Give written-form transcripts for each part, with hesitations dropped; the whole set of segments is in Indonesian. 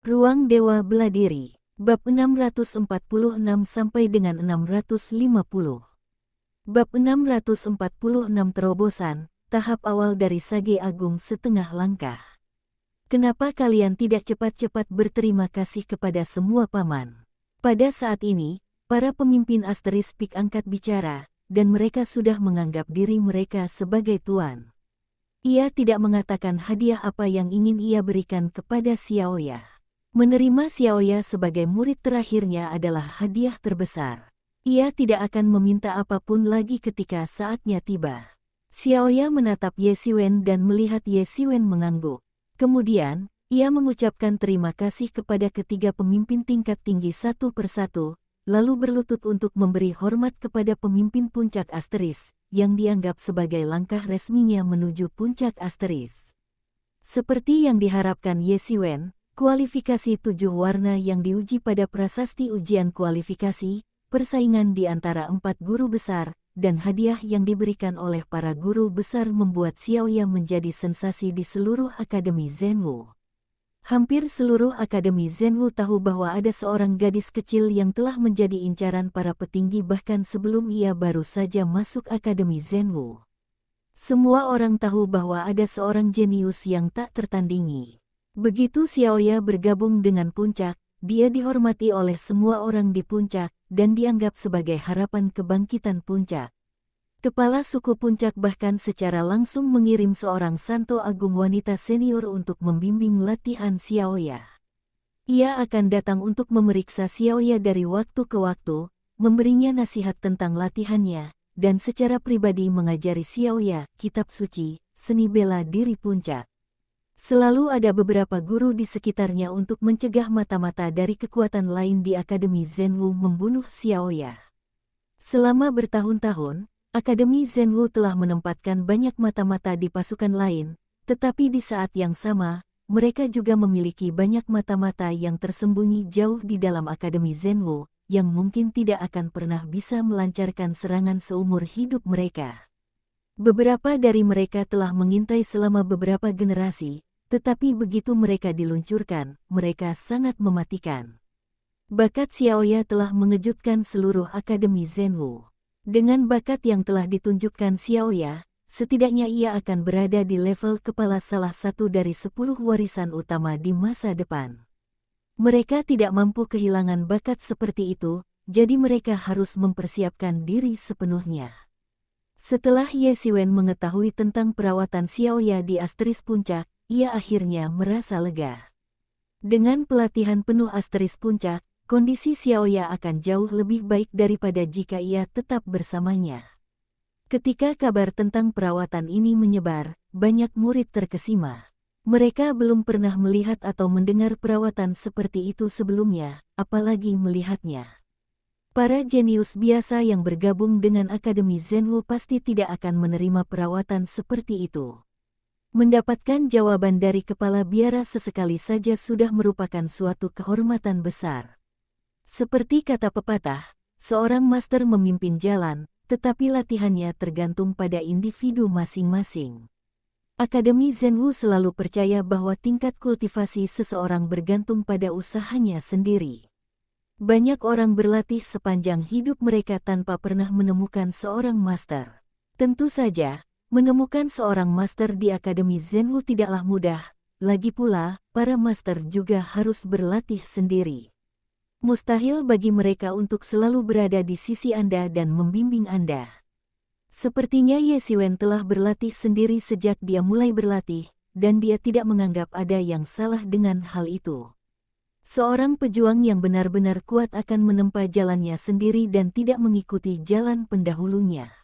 Ruang Dewa Beladiri, bab 646 sampai dengan 650. Bab 646 Terobosan, tahap awal dari Sage Agung setengah langkah. Kenapa kalian tidak cepat-cepat berterima kasih kepada semua paman? Pada saat ini, para pemimpin Asteris Peak angkat bicara, dan mereka sudah menganggap diri mereka sebagai tuan. Ia tidak mengatakan hadiah apa yang ingin ia berikan kepada Xiaoya. Menerima Xiaoya sebagai murid terakhirnya adalah hadiah terbesar. Ia tidak akan meminta apapun lagi ketika saatnya tiba. Xiaoya menatap Ye Xiwen dan melihat Ye Xiwen mengangguk. Kemudian, ia mengucapkan terima kasih kepada ketiga pemimpin tingkat tinggi satu persatu, lalu berlutut untuk memberi hormat kepada pemimpin puncak Asteris, yang dianggap sebagai langkah resminya menuju puncak Asteris. Seperti yang diharapkan Ye Xiwen, kualifikasi 7 warna yang diuji pada prasasti ujian kualifikasi, persaingan di antara 4 guru besar, dan hadiah yang diberikan oleh para guru besar membuat Xiaoya menjadi sensasi di seluruh Akademi Zhenwu. Hampir seluruh Akademi Zhenwu tahu bahwa ada seorang gadis kecil yang telah menjadi incaran para petinggi bahkan sebelum ia baru saja masuk Akademi Zhenwu. Semua orang tahu bahwa ada seorang jenius yang tak tertandingi. Begitu Xiaoya bergabung dengan puncak, dia dihormati oleh semua orang di puncak, dan dianggap sebagai harapan kebangkitan puncak. Kepala suku puncak bahkan secara langsung mengirim seorang santo agung wanita senior untuk membimbing latihan Xiaoya. Ia akan datang untuk memeriksa Xiaoya dari waktu ke waktu, memberinya nasihat tentang latihannya, dan secara pribadi mengajari Xiaoya kitab suci, seni bela diri puncak. Selalu ada beberapa guru di sekitarnya untuk mencegah mata-mata dari kekuatan lain di Akademi Zhenwu membunuh Xiaoya. Selama bertahun-tahun, Akademi Zhenwu telah menempatkan banyak mata-mata di pasukan lain, tetapi di saat yang sama, mereka juga memiliki banyak mata-mata yang tersembunyi jauh di dalam Akademi Zhenwu, yang mungkin tidak akan pernah bisa melancarkan serangan seumur hidup mereka. Beberapa dari mereka telah mengintai selama beberapa generasi, tetapi begitu mereka diluncurkan, mereka sangat mematikan. Bakat Xiaoya telah mengejutkan seluruh Akademi Zhenwu. Dengan bakat yang telah ditunjukkan Xiaoya, setidaknya ia akan berada di level kepala salah satu dari 10 warisan utama di masa depan. Mereka tidak mampu kehilangan bakat seperti itu, jadi mereka harus mempersiapkan diri sepenuhnya. Setelah Ye Xiwen mengetahui tentang perawatan Xiaoya di Asteris Puncak, ia akhirnya merasa lega. Dengan pelatihan penuh Asteris Puncak, kondisi Xiaoya akan jauh lebih baik daripada jika ia tetap bersamanya. Ketika kabar tentang perawatan ini menyebar, banyak murid terkesima. Mereka belum pernah melihat atau mendengar perawatan seperti itu sebelumnya, apalagi melihatnya. Para jenius biasa yang bergabung dengan Akademi Zhenwu pasti tidak akan menerima perawatan seperti itu. Mendapatkan jawaban dari kepala biara sesekali saja sudah merupakan suatu kehormatan besar. Seperti kata pepatah, seorang master memimpin jalan, tetapi latihannya tergantung pada individu masing-masing. Akademi Zhenwu selalu percaya bahwa tingkat kultivasi seseorang bergantung pada usahanya sendiri. Banyak orang berlatih sepanjang hidup mereka tanpa pernah menemukan seorang master. Tentu saja, menemukan seorang master di Akademi Zhenwu tidaklah mudah, lagi pula, para master juga harus berlatih sendiri. Mustahil bagi mereka untuk selalu berada di sisi Anda dan membimbing Anda. Sepertinya Ye Xiwen telah berlatih sendiri sejak dia mulai berlatih, dan dia tidak menganggap ada yang salah dengan hal itu. Seorang pejuang yang benar-benar kuat akan menempa jalannya sendiri dan tidak mengikuti jalan pendahulunya.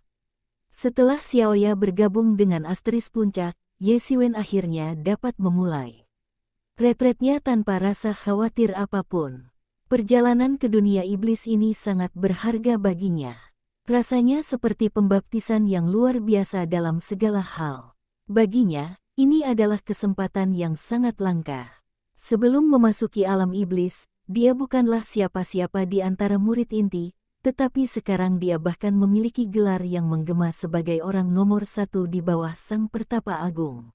Setelah Xiaoya bergabung dengan Asteris Puncak, Ye Xiwen akhirnya dapat memulai retretnya tanpa rasa khawatir apapun. Perjalanan ke dunia iblis ini sangat berharga baginya. Rasanya seperti pembaptisan yang luar biasa dalam segala hal. Baginya, ini adalah kesempatan yang sangat langka. Sebelum memasuki alam iblis, dia bukanlah siapa-siapa di antara murid inti, tetapi sekarang dia bahkan memiliki gelar yang menggema sebagai orang nomor 1 di bawah Sang Pertapa Agung.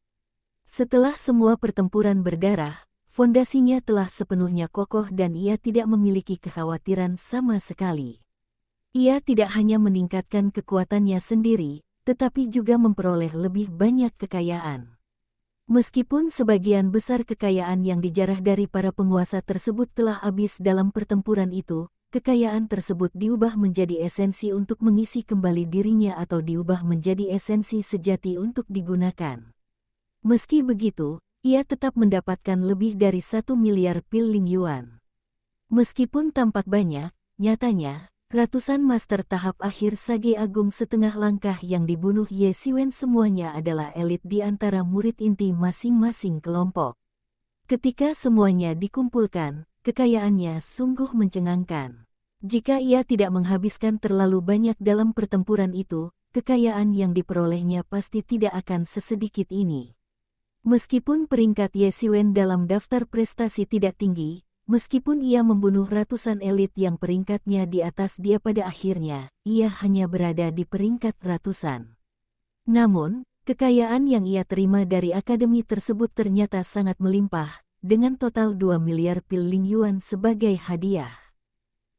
Setelah semua pertempuran berdarah, fondasinya telah sepenuhnya kokoh dan ia tidak memiliki kekhawatiran sama sekali. Ia tidak hanya meningkatkan kekuatannya sendiri, tetapi juga memperoleh lebih banyak kekayaan. Meskipun sebagian besar kekayaan yang dijarah dari para penguasa tersebut telah habis dalam pertempuran itu, kekayaan tersebut diubah menjadi esensi untuk mengisi kembali dirinya atau diubah menjadi esensi sejati untuk digunakan. Meski begitu, ia tetap mendapatkan lebih dari 1 miliar piling yuan. Meskipun tampak banyak, nyatanya, ratusan master tahap akhir Sage Agung setengah langkah yang dibunuh Ye Xiwen semuanya adalah elit di antara murid inti masing-masing kelompok. Ketika semuanya dikumpulkan, kekayaannya sungguh mencengangkan. Jika ia tidak menghabiskan terlalu banyak dalam pertempuran itu, kekayaan yang diperolehnya pasti tidak akan sesedikit ini. Meskipun peringkat Ye Xiwen dalam daftar prestasi tidak tinggi, meskipun ia membunuh ratusan elit yang peringkatnya di atas dia pada akhirnya, ia hanya berada di peringkat ratusan. Namun, kekayaan yang ia terima dari akademi tersebut ternyata sangat melimpah, dengan total 2 miliar piling yuan sebagai hadiah.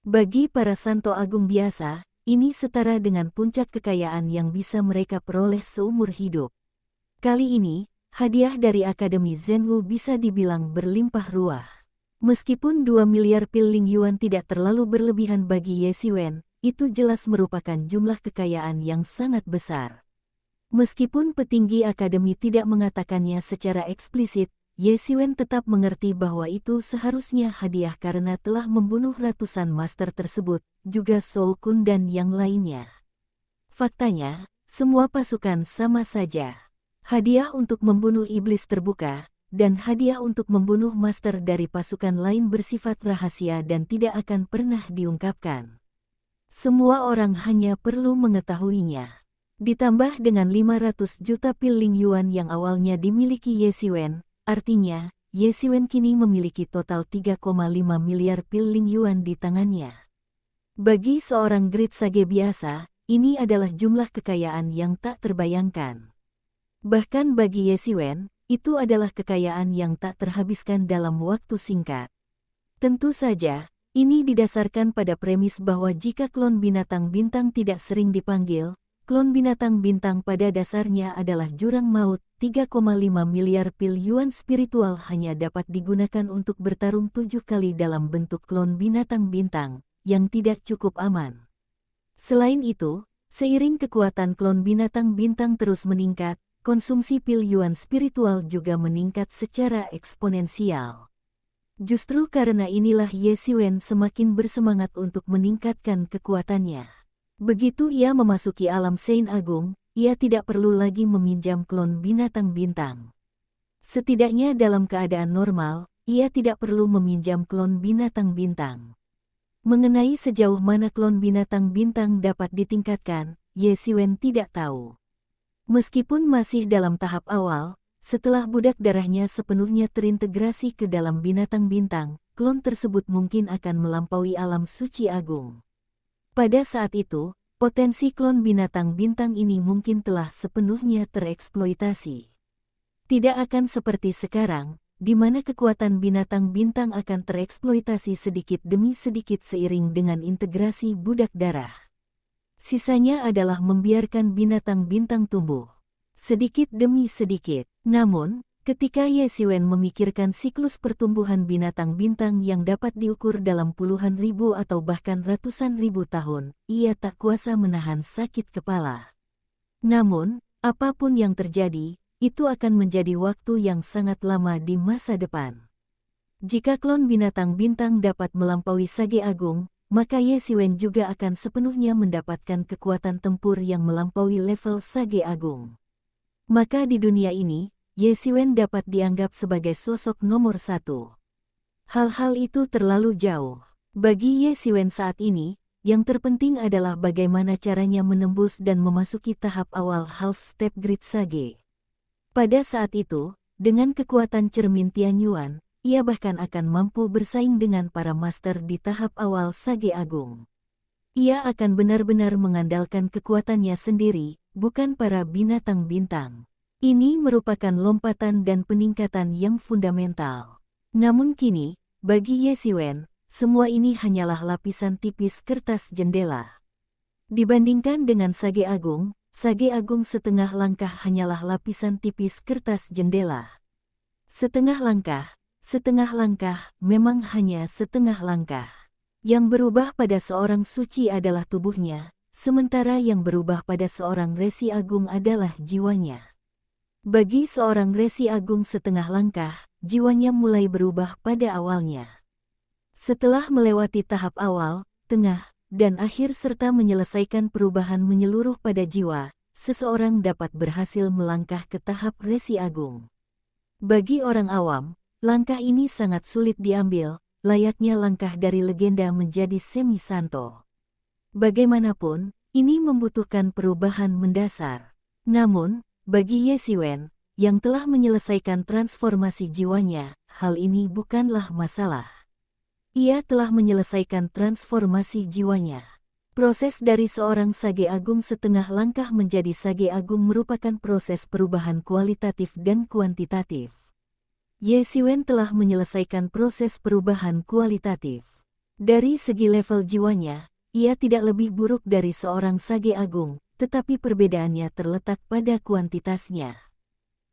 Bagi para santo agung biasa, ini setara dengan puncak kekayaan yang bisa mereka peroleh seumur hidup. Kali ini, hadiah dari Akademi Zhenwu bisa dibilang berlimpah ruah. Meskipun 2 miliar piling yuan tidak terlalu berlebihan bagi Ye Xiwen, itu jelas merupakan jumlah kekayaan yang sangat besar. Meskipun petinggi akademi tidak mengatakannya secara eksplisit, Ye Xiwen tetap mengerti bahwa itu seharusnya hadiah karena telah membunuh ratusan master tersebut, juga Shou Kun dan yang lainnya. Faktanya, semua pasukan sama saja. Hadiah untuk membunuh iblis terbuka, dan hadiah untuk membunuh master dari pasukan lain bersifat rahasia dan tidak akan pernah diungkapkan. Semua orang hanya perlu mengetahuinya. Ditambah dengan 500 juta piling yuan yang awalnya dimiliki Ye Xiwen, artinya, Ye Xiwen kini memiliki total 3,5 miliar piling yuan di tangannya. Bagi seorang Great Sage biasa, ini adalah jumlah kekayaan yang tak terbayangkan. Bahkan bagi Ye Xiwen, itu adalah kekayaan yang tak terhabiskan dalam waktu singkat. Tentu saja, ini didasarkan pada premis bahwa jika klon binatang bintang tidak sering dipanggil, klon binatang bintang pada dasarnya adalah jurang maut. 3,5 miliar pil yuan spiritual hanya dapat digunakan untuk bertarung 7 kali dalam bentuk klon binatang bintang, yang tidak cukup aman. Selain itu, seiring kekuatan klon binatang bintang terus meningkat, konsumsi pil yuan spiritual juga meningkat secara eksponensial. Justru karena inilah Ye Xiwen semakin bersemangat untuk meningkatkan kekuatannya. Begitu ia memasuki alam Sein Agung, ia tidak perlu lagi meminjam klon binatang bintang. Setidaknya dalam keadaan normal, ia tidak perlu meminjam klon binatang bintang. Mengenai sejauh mana klon binatang bintang dapat ditingkatkan, Ye Xiwen tidak tahu. Meskipun masih dalam tahap awal, setelah budak darahnya sepenuhnya terintegrasi ke dalam binatang bintang, klon tersebut mungkin akan melampaui alam suci agung. Pada saat itu, potensi klon binatang bintang ini mungkin telah sepenuhnya tereksploitasi. Tidak akan seperti sekarang, di mana kekuatan binatang bintang akan tereksploitasi sedikit demi sedikit seiring dengan integrasi budak darah. Sisanya adalah membiarkan binatang bintang tumbuh, sedikit demi sedikit. Namun, ketika Ye Xiwen memikirkan siklus pertumbuhan binatang bintang yang dapat diukur dalam puluhan ribu atau bahkan ratusan ribu tahun, ia tak kuasa menahan sakit kepala. Namun, apapun yang terjadi, itu akan menjadi waktu yang sangat lama di masa depan. Jika klon binatang bintang dapat melampaui Sage Agung, maka Ye Xiwen juga akan sepenuhnya mendapatkan kekuatan tempur yang melampaui level Sage Agung. Maka di dunia ini, Ye Xiwen dapat dianggap sebagai sosok nomor 1. Hal-hal itu terlalu jauh. Bagi Ye Xiwen saat ini, yang terpenting adalah bagaimana caranya menembus dan memasuki tahap awal half-step Great Sage. Pada saat itu, dengan kekuatan cermin Tianyuan, ia bahkan akan mampu bersaing dengan para master di tahap awal Sage Agung. Ia akan benar-benar mengandalkan kekuatannya sendiri, bukan para binatang bintang. Ini merupakan lompatan dan peningkatan yang fundamental. Namun kini, bagi Ye Xiwen, semua ini hanyalah lapisan tipis kertas jendela. Dibandingkan dengan Sage Agung setengah langkah hanyalah lapisan tipis kertas jendela. Setengah langkah, memang hanya setengah langkah. Yang berubah pada seorang suci adalah tubuhnya, sementara yang berubah pada seorang Resi Agung adalah jiwanya. Bagi seorang Resi Agung setengah langkah, jiwanya mulai berubah pada awalnya. Setelah melewati tahap awal, tengah, dan akhir serta menyelesaikan perubahan menyeluruh pada jiwa, seseorang dapat berhasil melangkah ke tahap Resi Agung. Bagi orang awam, langkah ini sangat sulit diambil, layaknya langkah dari legenda menjadi semi-santo. Bagaimanapun, ini membutuhkan perubahan mendasar. Namun, bagi Ye Xiwen, yang telah menyelesaikan transformasi jiwanya, hal ini bukanlah masalah. Ia telah menyelesaikan transformasi jiwanya. Proses dari seorang Sage Agung setengah langkah menjadi Sage Agung merupakan proses perubahan kualitatif dan kuantitatif. Ye Xiwen telah menyelesaikan proses perubahan kualitatif. Dari segi level jiwanya, ia tidak lebih buruk dari seorang Sage Agung, tetapi perbedaannya terletak pada kuantitasnya.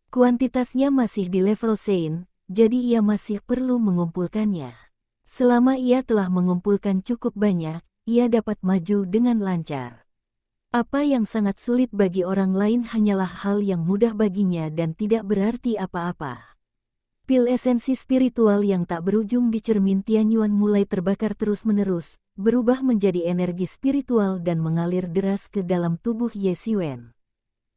Kuantitasnya masih di level Sein, jadi ia masih perlu mengumpulkannya. Selama ia telah mengumpulkan cukup banyak, ia dapat maju dengan lancar. Apa yang sangat sulit bagi orang lain hanyalah hal yang mudah baginya dan tidak berarti apa-apa. Pil esensi spiritual yang tak berujung di cermin Tianyuan mulai terbakar terus-menerus, berubah menjadi energi spiritual dan mengalir deras ke dalam tubuh Ye Xiwen.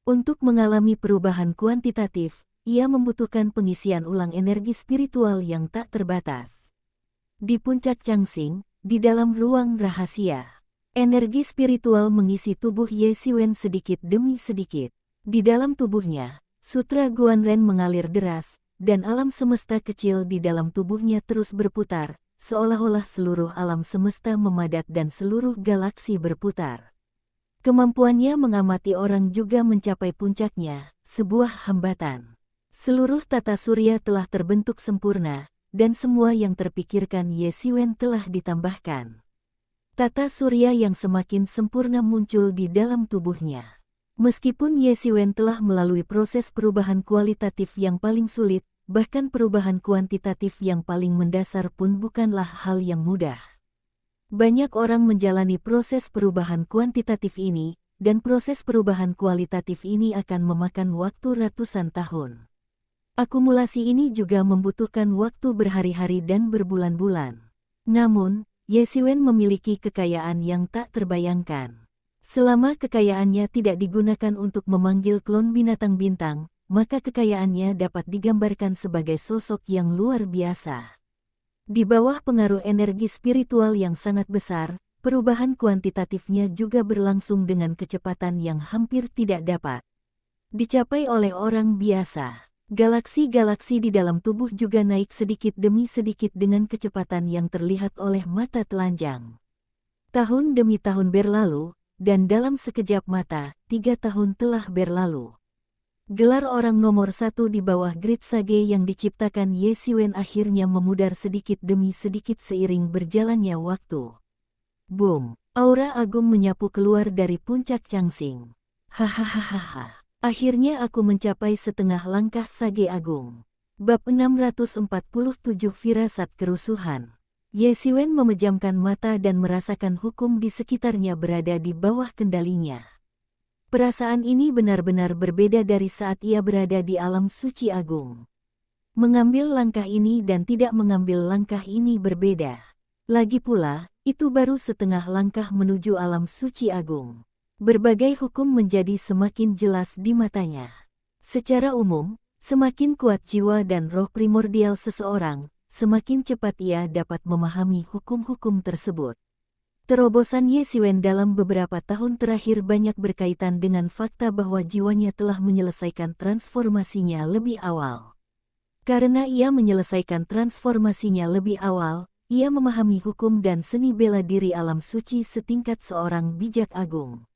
Untuk mengalami perubahan kuantitatif, ia membutuhkan pengisian ulang energi spiritual yang tak terbatas. Di puncak Changxing, di dalam ruang rahasia, energi spiritual mengisi tubuh Ye Xiwen sedikit demi sedikit. Di dalam tubuhnya, Sutra Guanren mengalir deras, dan alam semesta kecil di dalam tubuhnya terus berputar, seolah-olah seluruh alam semesta memadat dan seluruh galaksi berputar. Kemampuannya mengamati orang juga mencapai puncaknya, sebuah hambatan. Seluruh tata surya telah terbentuk sempurna, dan semua yang terpikirkan Ye Xiwen telah ditambahkan. Tata surya yang semakin sempurna muncul di dalam tubuhnya. Meskipun Ye Xiwen telah melalui proses perubahan kualitatif yang paling sulit, bahkan perubahan kuantitatif yang paling mendasar pun bukanlah hal yang mudah. Banyak orang menjalani proses perubahan kuantitatif ini, dan proses perubahan kualitatif ini akan memakan waktu ratusan tahun. Akumulasi ini juga membutuhkan waktu berhari-hari dan berbulan-bulan. Namun, Ye Xiwen memiliki kekayaan yang tak terbayangkan. Selama kekayaannya tidak digunakan untuk memanggil klon binatang bintang, maka kekayaannya dapat digambarkan sebagai sosok yang luar biasa. Di bawah pengaruh energi spiritual yang sangat besar, perubahan kuantitatifnya juga berlangsung dengan kecepatan yang hampir tidak dapat dicapai oleh orang biasa. Galaksi-galaksi di dalam tubuh juga naik sedikit demi sedikit dengan kecepatan yang terlihat oleh mata telanjang. Tahun demi tahun berlalu, dan dalam sekejap mata, 3 tahun telah berlalu. Gelar orang nomor 1 di bawah Great Sage yang diciptakan Ye Xiwen akhirnya memudar sedikit demi sedikit seiring berjalannya waktu. Boom! Aura agung menyapu keluar dari puncak Changxing. Hahaha. Akhirnya aku mencapai setengah langkah Sage Agung. Bab 647 Firasat Kerusuhan. Ye Xiwen memejamkan mata dan merasakan hukum di sekitarnya berada di bawah kendalinya. Perasaan ini benar-benar berbeda dari saat ia berada di alam suci agung. Mengambil langkah ini dan tidak mengambil langkah ini berbeda. Lagi pula, itu baru setengah langkah menuju alam suci agung. Berbagai hukum menjadi semakin jelas di matanya. Secara umum, semakin kuat jiwa dan roh primordial seseorang, semakin cepat ia dapat memahami hukum-hukum tersebut. Terobosan Ye Xiwen dalam beberapa tahun terakhir banyak berkaitan dengan fakta bahwa jiwanya telah menyelesaikan transformasinya lebih awal. Karena ia menyelesaikan transformasinya lebih awal, ia memahami hukum dan seni bela diri alam suci setingkat seorang bijak agung.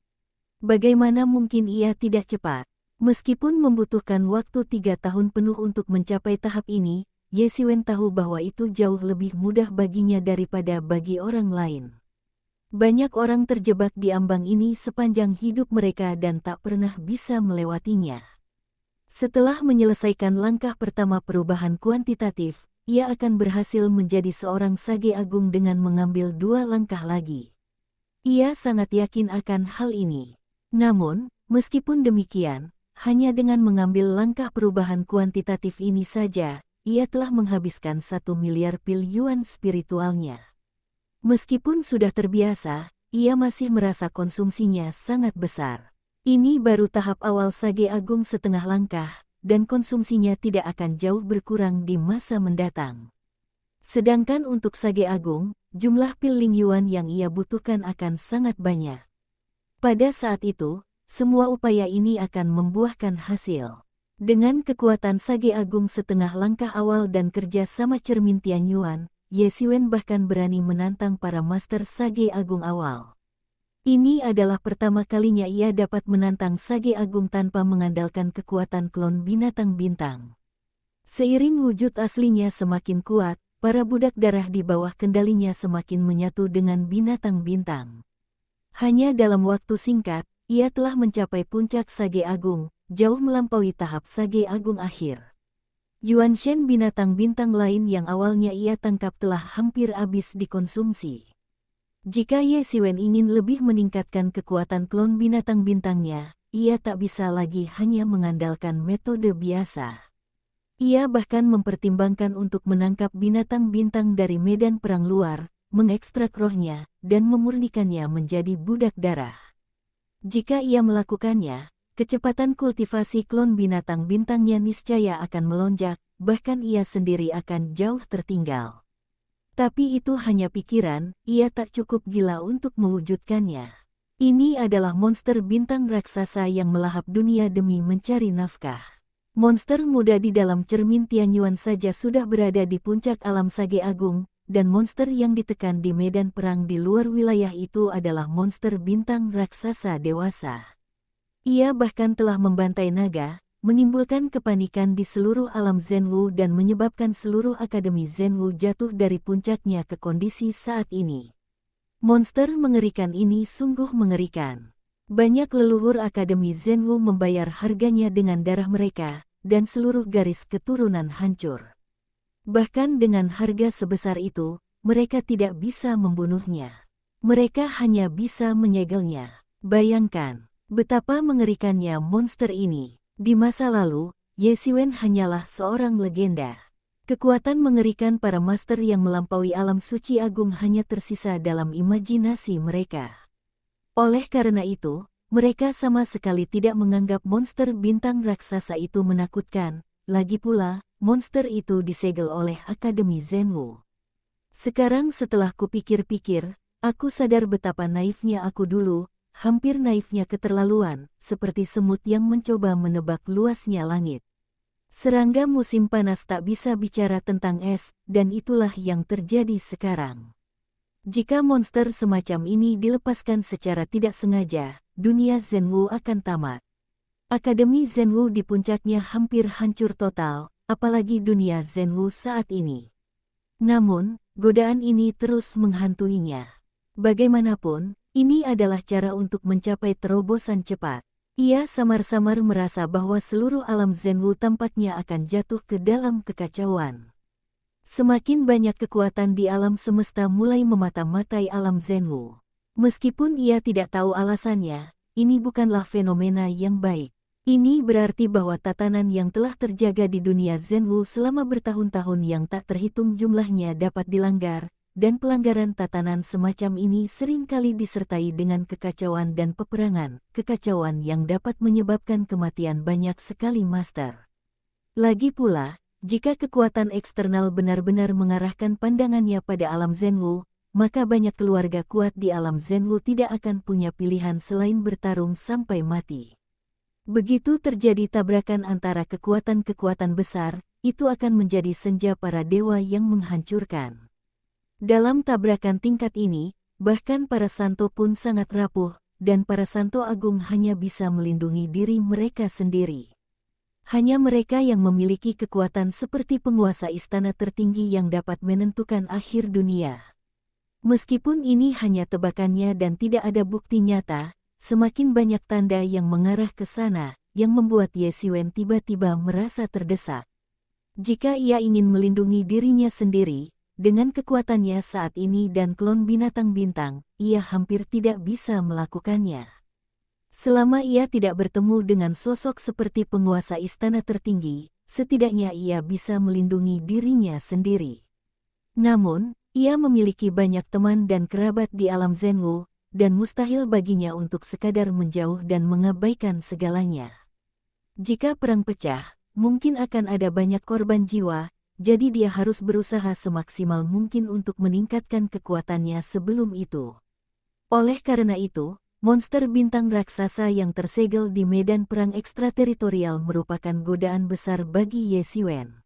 Bagaimana mungkin ia tidak cepat? Meskipun membutuhkan waktu 3 tahun penuh untuk mencapai tahap ini, Ye Siwen tahu bahwa itu jauh lebih mudah baginya daripada bagi orang lain. Banyak orang terjebak di ambang ini sepanjang hidup mereka dan tak pernah bisa melewatinya. Setelah menyelesaikan langkah pertama perubahan kuantitatif, ia akan berhasil menjadi seorang sage agung dengan mengambil 2 langkah lagi. Ia sangat yakin akan hal ini. Namun, meskipun demikian, hanya dengan mengambil langkah perubahan kuantitatif ini saja, ia telah menghabiskan 1 miliar pil yuan spiritualnya. Meskipun sudah terbiasa, ia masih merasa konsumsinya sangat besar. Ini baru tahap awal sage agung setengah langkah, dan konsumsinya tidak akan jauh berkurang di masa mendatang. Sedangkan untuk sage agung, jumlah pil Ling Yuan yang ia butuhkan akan sangat banyak. Pada saat itu, semua upaya ini akan membuahkan hasil. Dengan kekuatan sage agung setengah langkah awal dan kerja sama cermin Tian Yuan, Ye Siwen bahkan berani menantang para master sage agung awal. Ini adalah pertama kalinya ia dapat menantang sage agung tanpa mengandalkan kekuatan klon binatang bintang. Seiring wujud aslinya semakin kuat, para budak darah di bawah kendalinya semakin menyatu dengan binatang bintang. Hanya dalam waktu singkat, ia telah mencapai puncak sage agung, jauh melampaui tahap sage agung akhir. Yuan Shen binatang bintang lain yang awalnya ia tangkap telah hampir habis dikonsumsi. Jika Ye Siwen ingin lebih meningkatkan kekuatan klon binatang bintangnya, ia tak bisa lagi hanya mengandalkan metode biasa. Ia bahkan mempertimbangkan untuk menangkap binatang bintang dari medan perang luar, mengekstrak rohnya, dan memurnikannya menjadi budak darah. Jika ia melakukannya, kecepatan kultivasi klon binatang bintangnya niscaya akan melonjak, bahkan ia sendiri akan jauh tertinggal. Tapi itu hanya pikiran, ia tak cukup gila untuk mewujudkannya. Ini adalah monster bintang raksasa yang melahap dunia demi mencari nafkah. Monster muda di dalam cermin Tian Yuan saja sudah berada di puncak alam sage agung, dan monster yang ditekan di medan perang di luar wilayah itu adalah monster bintang raksasa dewasa. Ia bahkan telah membantai naga, menimbulkan kepanikan di seluruh alam Zhenwu dan menyebabkan seluruh akademi Zhenwu jatuh dari puncaknya ke kondisi saat ini. Monster mengerikan ini sungguh mengerikan. Banyak leluhur akademi Zhenwu membayar harganya dengan darah mereka, dan seluruh garis keturunan hancur. Bahkan dengan harga sebesar itu, mereka tidak bisa membunuhnya. Mereka hanya bisa menyegelnya. Bayangkan betapa mengerikannya monster ini. Di masa lalu, Ye Siwen hanyalah seorang legenda. Kekuatan mengerikan para master yang melampaui alam suci agung hanya tersisa dalam imajinasi mereka. Oleh karena itu, mereka sama sekali tidak menganggap monster bintang raksasa itu menakutkan. Lagi pula, monster itu disegel oleh Akademi Zhenwu. Sekarang setelah kupikir-pikir, aku sadar betapa naifnya aku dulu. Hampir naifnya keterlaluan, seperti semut yang mencoba menebak luasnya langit. Serangga musim panas tak bisa bicara tentang es, dan itulah yang terjadi sekarang. Jika monster semacam ini dilepaskan secara tidak sengaja, dunia Zhenwu akan tamat. Akademi Zhenwu di puncaknya hampir hancur total, apalagi dunia Zhenwu saat ini. Namun, godaan ini terus menghantuinya. Bagaimanapun, ini adalah cara untuk mencapai terobosan cepat. Ia samar-samar merasa bahwa seluruh alam Zhenwu tampaknya akan jatuh ke dalam kekacauan. Semakin banyak kekuatan di alam semesta mulai memata-matai alam Zhenwu. Meskipun ia tidak tahu alasannya, ini bukanlah fenomena yang baik. Ini berarti bahwa tatanan yang telah terjaga di dunia Zhenwu selama bertahun-tahun yang tak terhitung jumlahnya dapat dilanggar. Dan pelanggaran tatanan semacam ini seringkali disertai dengan kekacauan dan peperangan, kekacauan yang dapat menyebabkan kematian banyak sekali master. Lagi pula, jika kekuatan eksternal benar-benar mengarahkan pandangannya pada alam Zhenwu, maka banyak keluarga kuat di alam Zhenwu tidak akan punya pilihan selain bertarung sampai mati. Begitu terjadi tabrakan antara kekuatan-kekuatan besar, itu akan menjadi senja para dewa yang menghancurkan. Dalam tabrakan tingkat ini, bahkan para santo pun sangat rapuh, dan para santo agung hanya bisa melindungi diri mereka sendiri. Hanya mereka yang memiliki kekuatan seperti penguasa istana tertinggi yang dapat menentukan akhir dunia. Meskipun ini hanya tebakannya dan tidak ada bukti nyata, semakin banyak tanda yang mengarah ke sana, yang membuat Ye Xiwen tiba-tiba merasa terdesak. Jika ia ingin melindungi dirinya sendiri, dengan kekuatannya saat ini dan klon binatang bintang, ia hampir tidak bisa melakukannya. Selama ia tidak bertemu dengan sosok seperti penguasa istana tertinggi, setidaknya ia bisa melindungi dirinya sendiri. Namun, ia memiliki banyak teman dan kerabat di alam Zhenwu, dan mustahil baginya untuk sekadar menjauh dan mengabaikan segalanya. Jika perang pecah, mungkin akan ada banyak korban jiwa, jadi dia harus berusaha semaksimal mungkin untuk meningkatkan kekuatannya sebelum itu. Oleh karena itu, monster bintang raksasa yang tersegel di medan perang ekstrateritorial merupakan godaan besar bagi Ye Xiwen.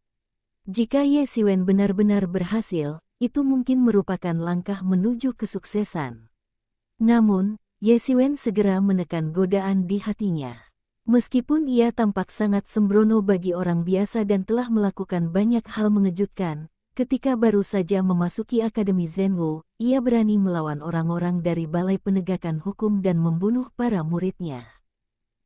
Jika Ye Xiwen benar-benar berhasil, itu mungkin merupakan langkah menuju kesuksesan. Namun, Ye Xiwen segera menekan godaan di hatinya. Meskipun ia tampak sangat sembrono bagi orang biasa dan telah melakukan banyak hal mengejutkan, ketika baru saja memasuki Akademi Zhenwu, ia berani melawan orang-orang dari Balai Penegakan Hukum dan membunuh para muridnya.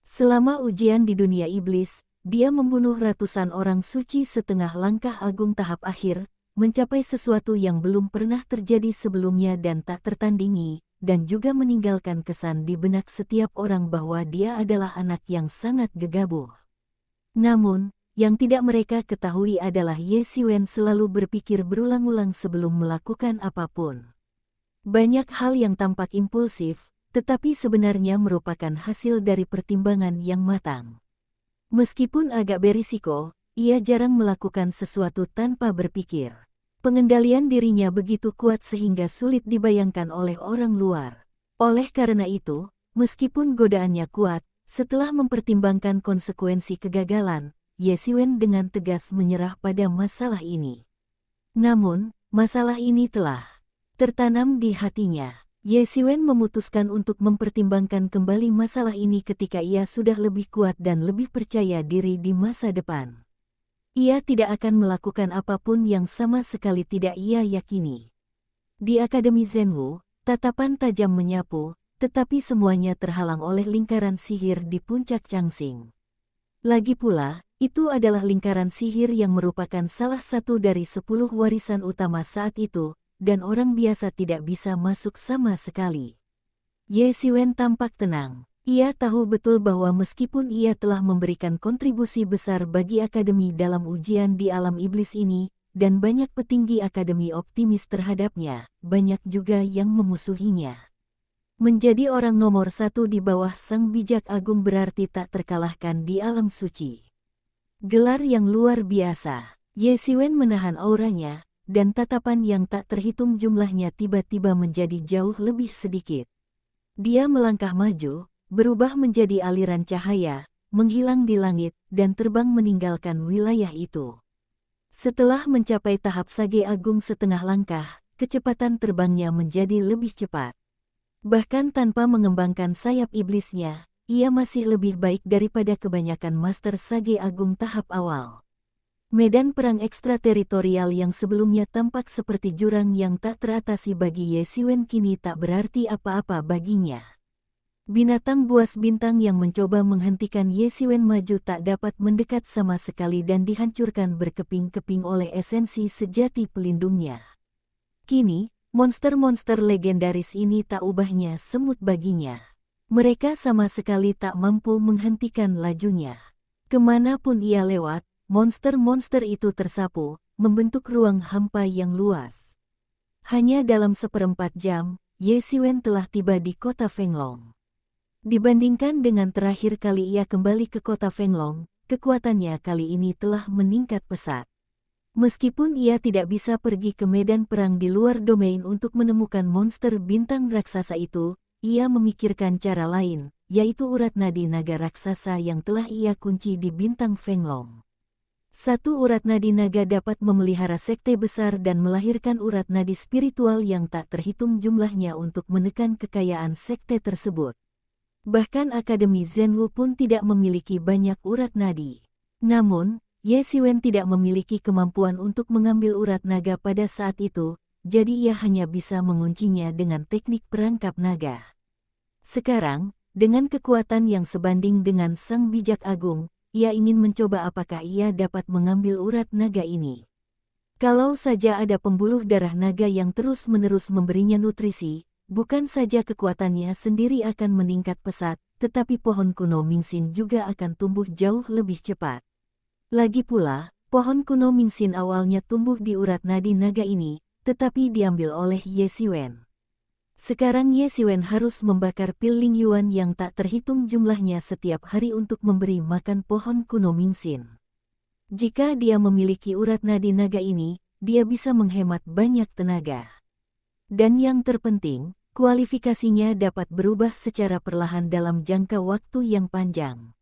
Selama ujian di dunia iblis, dia membunuh ratusan orang suci setengah langkah agung tahap akhir, mencapai sesuatu yang belum pernah terjadi sebelumnya dan tak tertandingi, dan juga meninggalkan kesan di benak setiap orang bahwa dia adalah anak yang sangat gegabah. Namun, yang tidak mereka ketahui adalah Ye Xiwen selalu berpikir berulang-ulang sebelum melakukan apapun. Banyak hal yang tampak impulsif, tetapi sebenarnya merupakan hasil dari pertimbangan yang matang. Meskipun agak berisiko, ia jarang melakukan sesuatu tanpa berpikir. Pengendalian dirinya begitu kuat sehingga sulit dibayangkan oleh orang luar. Oleh karena itu, meskipun godaannya kuat, setelah mempertimbangkan konsekuensi kegagalan, Ye Xiwen dengan tegas menyerah pada masalah ini. Namun, masalah ini telah tertanam di hatinya. Ye Xiwen memutuskan untuk mempertimbangkan kembali masalah ini ketika ia sudah lebih kuat dan lebih percaya diri di masa depan. Ia tidak akan melakukan apapun yang sama sekali tidak ia yakini. Di Akademi Zhenwu, tatapan tajam menyapu, tetapi semuanya terhalang oleh lingkaran sihir di puncak Changxing. Lagi pula, itu adalah lingkaran sihir yang merupakan salah satu dari 10 warisan utama saat itu, dan orang biasa tidak bisa masuk sama sekali. Ye Xiwen tampak tenang. Ia tahu betul bahwa meskipun ia telah memberikan kontribusi besar bagi akademi dalam ujian di alam iblis ini, dan banyak petinggi akademi optimis terhadapnya, banyak juga yang memusuhinya. Menjadi orang nomor satu di bawah Sang Bijak Agung berarti tak terkalahkan di alam suci. Gelar yang luar biasa. Ye Xiwen menahan auranya, dan tatapan yang tak terhitung jumlahnya tiba-tiba menjadi jauh lebih sedikit. Dia melangkah maju, berubah menjadi aliran cahaya, menghilang di langit, dan terbang meninggalkan wilayah itu. Setelah mencapai tahap Sage Agung setengah langkah, kecepatan terbangnya menjadi lebih cepat. Bahkan tanpa mengembangkan sayap iblisnya, ia masih lebih baik daripada kebanyakan Master Sage Agung tahap awal. Medan perang ekstrateritorial yang sebelumnya tampak seperti jurang yang tak teratasi bagi Ye Xiwen kini tak berarti apa-apa baginya. Binatang buas bintang yang mencoba menghentikan Ye Xiwen maju tak dapat mendekat sama sekali dan dihancurkan berkeping-keping oleh esensi sejati pelindungnya. Kini, monster-monster legendaris ini tak ubahnya semut baginya. Mereka sama sekali tak mampu menghentikan lajunya. Kemanapun ia lewat, monster-monster itu tersapu, membentuk ruang hampa yang luas. Hanya dalam 1/4 jam, Ye Xiwen telah tiba di kota Fenglong. Dibandingkan dengan terakhir kali ia kembali ke kota Fenglong, kekuatannya kali ini telah meningkat pesat. Meskipun ia tidak bisa pergi ke medan perang di luar domain untuk menemukan monster bintang raksasa itu, ia memikirkan cara lain, yaitu urat nadi naga raksasa yang telah ia kunci di bintang Fenglong. Satu urat nadi naga dapat memelihara sekte besar dan melahirkan urat nadi spiritual yang tak terhitung jumlahnya untuk menekan kekayaan sekte tersebut. Bahkan Akademi Zhenwu pun tidak memiliki banyak urat nadi. Namun, Ye Xiwen tidak memiliki kemampuan untuk mengambil urat naga pada saat itu, jadi ia hanya bisa menguncinya dengan teknik perangkap naga. Sekarang, dengan kekuatan yang sebanding dengan Sang Bijak Agung, ia ingin mencoba apakah ia dapat mengambil urat naga ini. Kalau saja ada pembuluh darah naga yang terus-menerus memberinya nutrisi, bukan saja kekuatannya sendiri akan meningkat pesat, tetapi pohon kuno Mingxin juga akan tumbuh jauh lebih cepat. Lagi pula, pohon kuno Mingxin awalnya tumbuh di urat nadi naga ini, tetapi diambil oleh Ye Xiwen. Sekarang Ye Xiwen harus membakar pil Ling Yuan yang tak terhitung jumlahnya setiap hari untuk memberi makan pohon kuno Mingxin. Jika dia memiliki urat nadi naga ini, dia bisa menghemat banyak tenaga. Dan yang terpenting, kualifikasinya dapat berubah secara perlahan dalam jangka waktu yang panjang.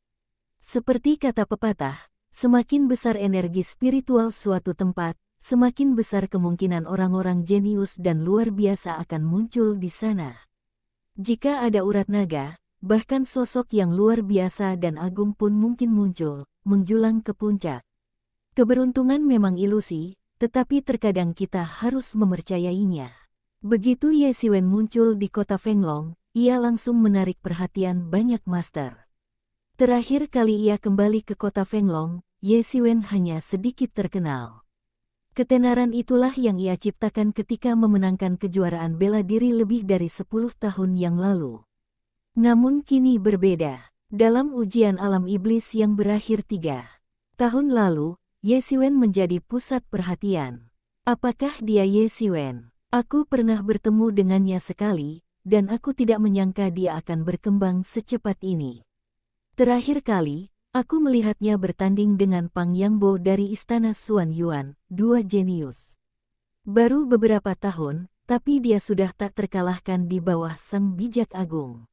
Seperti kata pepatah, semakin besar energi spiritual suatu tempat, semakin besar kemungkinan orang-orang jenius dan luar biasa akan muncul di sana. Jika ada urat naga, bahkan sosok yang luar biasa dan agung pun mungkin muncul, menjulang ke puncak. Keberuntungan memang ilusi, tetapi terkadang kita harus mempercayainya. Begitu Ye Xiwen muncul di kota Fenglong, ia langsung menarik perhatian banyak master. Terakhir kali ia kembali ke kota Fenglong, Ye Xiwen hanya sedikit terkenal. Ketenaran itulah yang ia ciptakan ketika memenangkan kejuaraan bela diri lebih dari 10 tahun yang lalu. Namun kini berbeda. Dalam ujian alam iblis yang berakhir 3 tahun lalu, Ye Xiwen menjadi pusat perhatian. Apakah dia Ye Xiwen? Aku pernah bertemu dengannya sekali, dan aku tidak menyangka dia akan berkembang secepat ini. Terakhir kali, aku melihatnya bertanding dengan Pang Yangbo dari Istana Xuan Yuan, 2 jenius. Baru beberapa tahun, tapi dia sudah tak terkalahkan di bawah Sang Bijak Agung.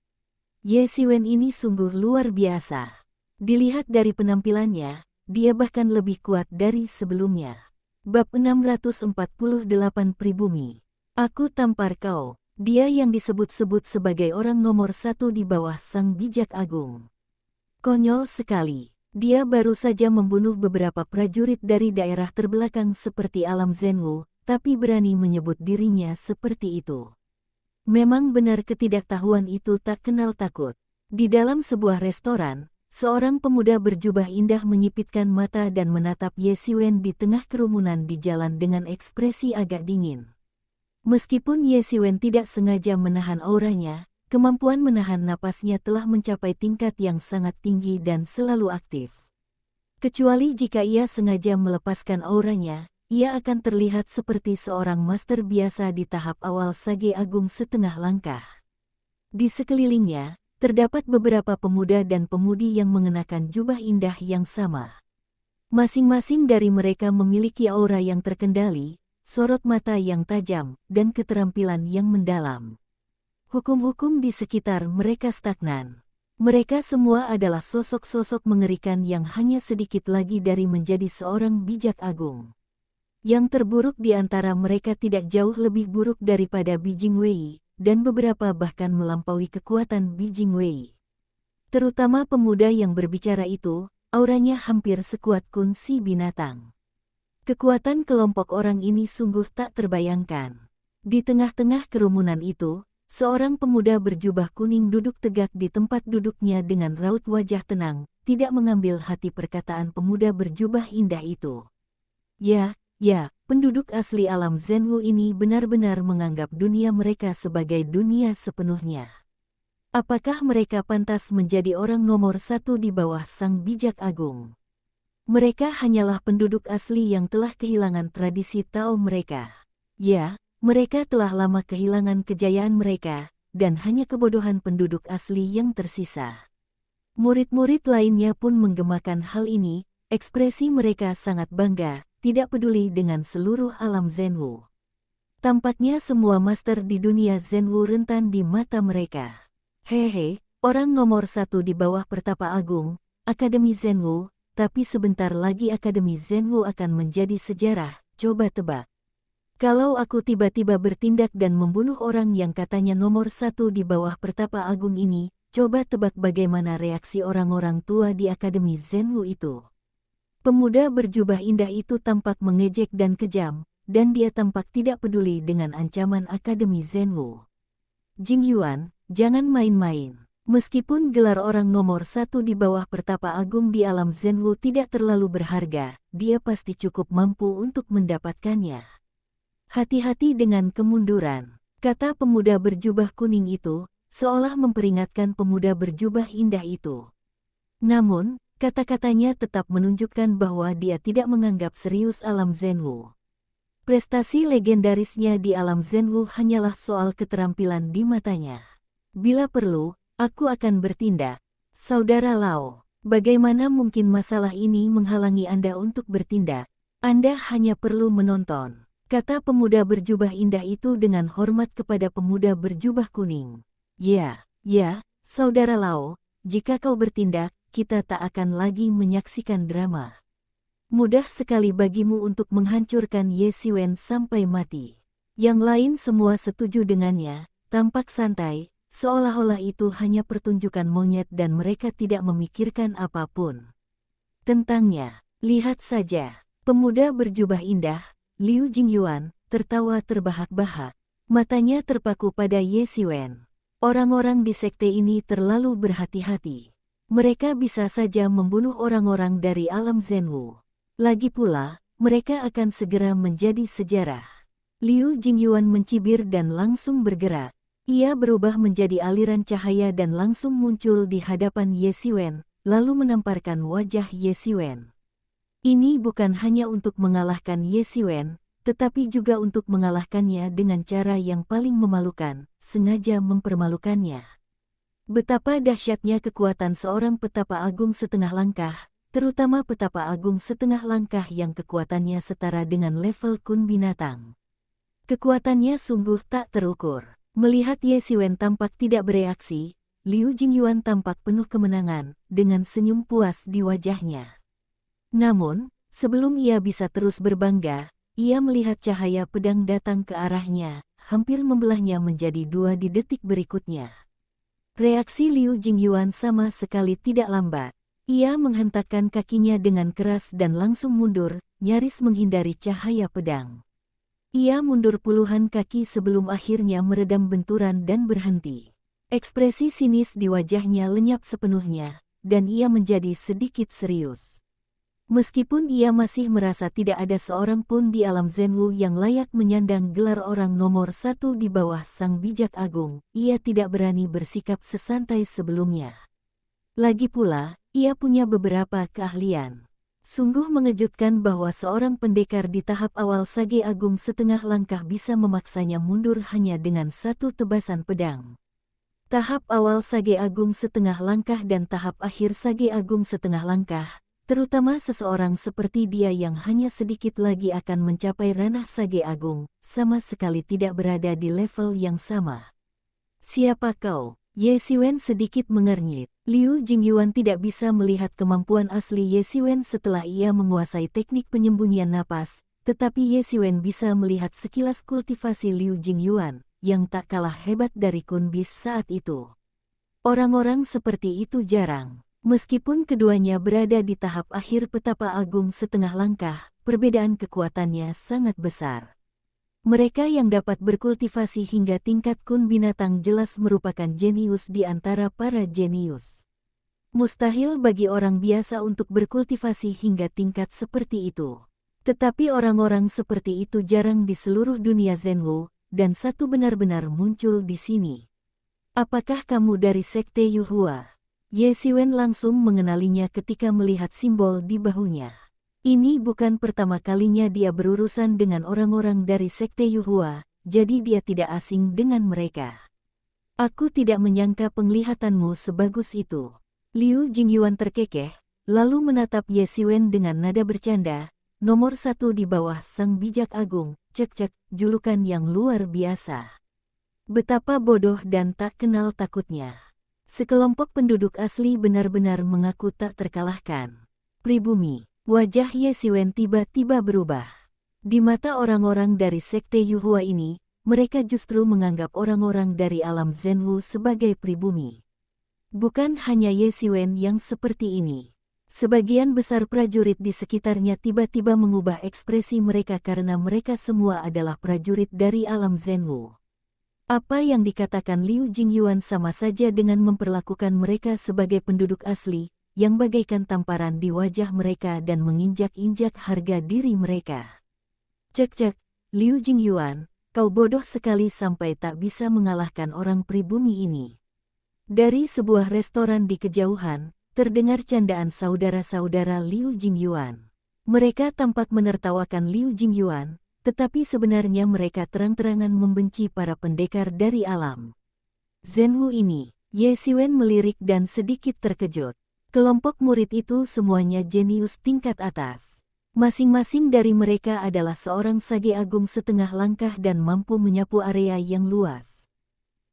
Ye Xiwen ini sungguh luar biasa. Dilihat dari penampilannya, dia bahkan lebih kuat dari sebelumnya. Bab 648 Pribumi. Aku tampar kau. Dia yang disebut-sebut sebagai orang nomor 1 di bawah Sang Bijak Agung. Konyol sekali. Dia baru saja membunuh beberapa prajurit dari daerah terbelakang seperti alam Zhenwu, tapi berani menyebut dirinya seperti itu. Memang benar ketidaktahuan itu tak kenal takut. Di dalam sebuah restoran, seorang pemuda berjubah indah menyipitkan mata dan menatap Ye Xiwen di tengah kerumunan di jalan dengan ekspresi agak dingin. Meskipun Ye Xiwen tidak sengaja menahan auranya, kemampuan menahan napasnya telah mencapai tingkat yang sangat tinggi dan selalu aktif. Kecuali jika ia sengaja melepaskan auranya, ia akan terlihat seperti seorang master biasa di tahap awal Sage Agung setengah langkah. Di sekelilingnya, terdapat beberapa pemuda dan pemudi yang mengenakan jubah indah yang sama. Masing-masing dari mereka memiliki aura yang terkendali, sorot mata yang tajam, dan keterampilan yang mendalam. Hukum-hukum di sekitar mereka stagnan. Mereka semua adalah sosok-sosok mengerikan yang hanya sedikit lagi dari menjadi seorang bijak agung. Yang terburuk di antara mereka tidak jauh lebih buruk daripada Bijing Wei, dan beberapa bahkan melampaui kekuatan Bijing Wei. Terutama pemuda yang berbicara itu, auranya hampir sekuat kun si binatang. Kekuatan kelompok orang ini sungguh tak terbayangkan. Di tengah-tengah kerumunan itu, seorang pemuda berjubah kuning duduk tegak di tempat duduknya dengan raut wajah tenang, tidak mengambil hati perkataan pemuda berjubah indah itu. Ya, penduduk asli alam Zhenwu ini benar-benar menganggap dunia mereka sebagai dunia sepenuhnya. Apakah mereka pantas menjadi orang nomor 1 di bawah Sang Bijak Agung? Mereka hanyalah penduduk asli yang telah kehilangan tradisi Tao mereka. Ya, mereka telah lama kehilangan kejayaan mereka, dan hanya kebodohan penduduk asli yang tersisa. Murid-murid lainnya pun menggemakan hal ini, ekspresi mereka sangat bangga, tidak peduli dengan seluruh alam Zhenwu. Tampaknya semua master di dunia Zhenwu rentan di mata mereka. Hehe, orang nomor 1 di bawah Pertapa Agung, Akademi Zhenwu, tapi sebentar lagi Akademi Zhenwu akan menjadi sejarah, coba tebak. Kalau aku tiba-tiba bertindak dan membunuh orang yang katanya nomor 1 di bawah Pertapa Agung ini, coba tebak bagaimana reaksi orang-orang tua di Akademi Zhenwu itu. Pemuda berjubah indah itu tampak mengejek dan kejam, dan dia tampak tidak peduli dengan ancaman Akademi Zhenwu. Jingyuan, jangan main-main. Meskipun gelar orang nomor satu di bawah Pertapa Agung di alam Zhenwu tidak terlalu berharga, dia pasti cukup mampu untuk mendapatkannya. Hati-hati dengan kemunduran, kata pemuda berjubah kuning itu, seolah memperingatkan pemuda berjubah indah itu. Namun, kata-katanya tetap menunjukkan bahwa dia tidak menganggap serius alam Zhenwu. Prestasi legendarisnya di alam Zhenwu hanyalah soal keterampilan di matanya. Bila perlu, aku akan bertindak. Saudara Lao, bagaimana mungkin masalah ini menghalangi Anda untuk bertindak? Anda hanya perlu menonton, kata pemuda berjubah indah itu dengan hormat kepada pemuda berjubah kuning. Ya, saudara Lao, jika kau bertindak, kita tak akan lagi menyaksikan drama. Mudah sekali bagimu untuk menghancurkan Ye Xiwen sampai mati. Yang lain semua setuju dengannya, tampak santai, seolah-olah itu hanya pertunjukan monyet dan mereka tidak memikirkan apapun tentangnya. Lihat saja, pemuda berjubah indah, Liu Jingyuan, tertawa terbahak-bahak. Matanya terpaku pada Ye Xiwen. Orang-orang di sekte ini terlalu berhati-hati. Mereka bisa saja membunuh orang-orang dari alam Zhenwu. Lagi pula, mereka akan segera menjadi sejarah. Liu Jingyuan mencibir dan langsung bergerak. Ia berubah menjadi aliran cahaya dan langsung muncul di hadapan Ye Xiwen, lalu menamparkan wajah Ye Xiwen. Ini bukan hanya untuk mengalahkan Ye Xiwen, tetapi juga untuk mengalahkannya dengan cara yang paling memalukan, sengaja mempermalukannya. Betapa dahsyatnya kekuatan seorang petapa agung setengah langkah, terutama petapa agung setengah langkah yang kekuatannya setara dengan level kun binatang. Kekuatannya sungguh tak terukur. Melihat Ye Xiwen tampak tidak bereaksi, Liu Jingyuan tampak penuh kemenangan, dengan senyum puas di wajahnya. Namun, sebelum ia bisa terus berbangga, ia melihat cahaya pedang datang ke arahnya, hampir membelahnya menjadi dua di detik berikutnya. Reaksi Liu Jingyuan sama sekali tidak lambat. Ia menghentakkan kakinya dengan keras dan langsung mundur, nyaris menghindari cahaya pedang. Ia mundur puluhan kaki sebelum akhirnya meredam benturan dan berhenti. Ekspresi sinis di wajahnya lenyap sepenuhnya, dan ia menjadi sedikit serius. Meskipun ia masih merasa tidak ada seorang pun di alam Zhenwu yang layak menyandang gelar orang nomor satu di bawah Sang Bijak Agung, ia tidak berani bersikap sesantai sebelumnya. Lagi pula, ia punya beberapa keahlian. Sungguh mengejutkan bahwa seorang pendekar di tahap awal Sage Agung setengah langkah bisa memaksanya mundur hanya dengan satu tebasan pedang. Tahap awal Sage Agung setengah langkah dan tahap akhir Sage Agung setengah langkah, terutama seseorang seperti dia yang hanya sedikit lagi akan mencapai ranah Sage Agung, sama sekali tidak berada di level yang sama. Siapa kau? Ye Xiwen sedikit mengernyit. Liu Jingyuan tidak bisa melihat kemampuan asli Ye Xiwen setelah ia menguasai teknik penyembunyian napas, tetapi Ye Xiwen bisa melihat sekilas kultivasi Liu Jingyuan, yang tak kalah hebat dari Kun Bis saat itu. Orang-orang seperti itu jarang. Meskipun keduanya berada di tahap akhir petapa agung setengah langkah, perbedaan kekuatannya sangat besar. Mereka yang dapat berkultivasi hingga tingkat kun binatang jelas merupakan jenius di antara para jenius. Mustahil bagi orang biasa untuk berkultivasi hingga tingkat seperti itu. Tetapi orang-orang seperti itu jarang di seluruh dunia Zhenwu, dan satu benar-benar muncul di sini. Apakah kamu dari sekte Yuhua? Ye Xiwen langsung mengenalinya ketika melihat simbol di bahunya. Ini bukan pertama kalinya dia berurusan dengan orang-orang dari sekte Yuhua, jadi dia tidak asing dengan mereka. Aku tidak menyangka penglihatanmu sebagus itu. Liu Jingyuan terkekeh, lalu menatap Ye Xiwen dengan nada bercanda, nomor satu di bawah Sang Bijak Agung, cek-cek, julukan yang luar biasa. Betapa bodoh dan tak kenal takutnya. Sekelompok penduduk asli benar-benar mengaku tak terkalahkan. Pribumi. Wajah Ye Xiwen tiba-tiba berubah. Di mata orang-orang dari sekte Yuhua ini, mereka justru menganggap orang-orang dari alam Zhenwu sebagai pribumi. Bukan hanya Ye Xiwen yang seperti ini. Sebagian besar prajurit di sekitarnya tiba-tiba mengubah ekspresi mereka karena mereka semua adalah prajurit dari alam Zhenwu. Apa yang dikatakan Liu Jingyuan sama saja dengan memperlakukan mereka sebagai penduduk asli, yang bagaikan tamparan di wajah mereka dan menginjak-injak harga diri mereka. Cek-cek, Liu Jingyuan, kau bodoh sekali sampai tak bisa mengalahkan orang pribumi ini. Dari sebuah restoran di kejauhan, terdengar candaan saudara-saudara Liu Jingyuan. Mereka tampak menertawakan Liu Jingyuan, tetapi sebenarnya mereka terang-terangan membenci para pendekar dari alam Zhenwu ini. Ye Xiwen melirik dan sedikit terkejut. Kelompok murid itu semuanya jenius tingkat atas. Masing-masing dari mereka adalah seorang sage agung setengah langkah dan mampu menyapu area yang luas.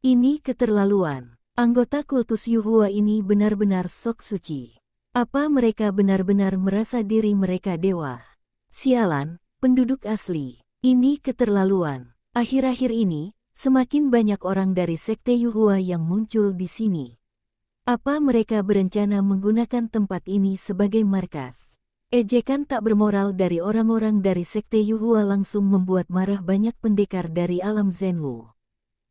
Ini keterlaluan. Anggota kultus Yuhua ini benar-benar sok suci. Apa mereka benar-benar merasa diri mereka dewa? Sialan, penduduk asli. Ini keterlaluan. Akhir-akhir ini, semakin banyak orang dari sekte Yuhua yang muncul di sini. Apa mereka berencana menggunakan tempat ini sebagai markas? Ejekan tak bermoral dari orang-orang dari sekte Yuhua langsung membuat marah banyak pendekar dari alam Zhenwu.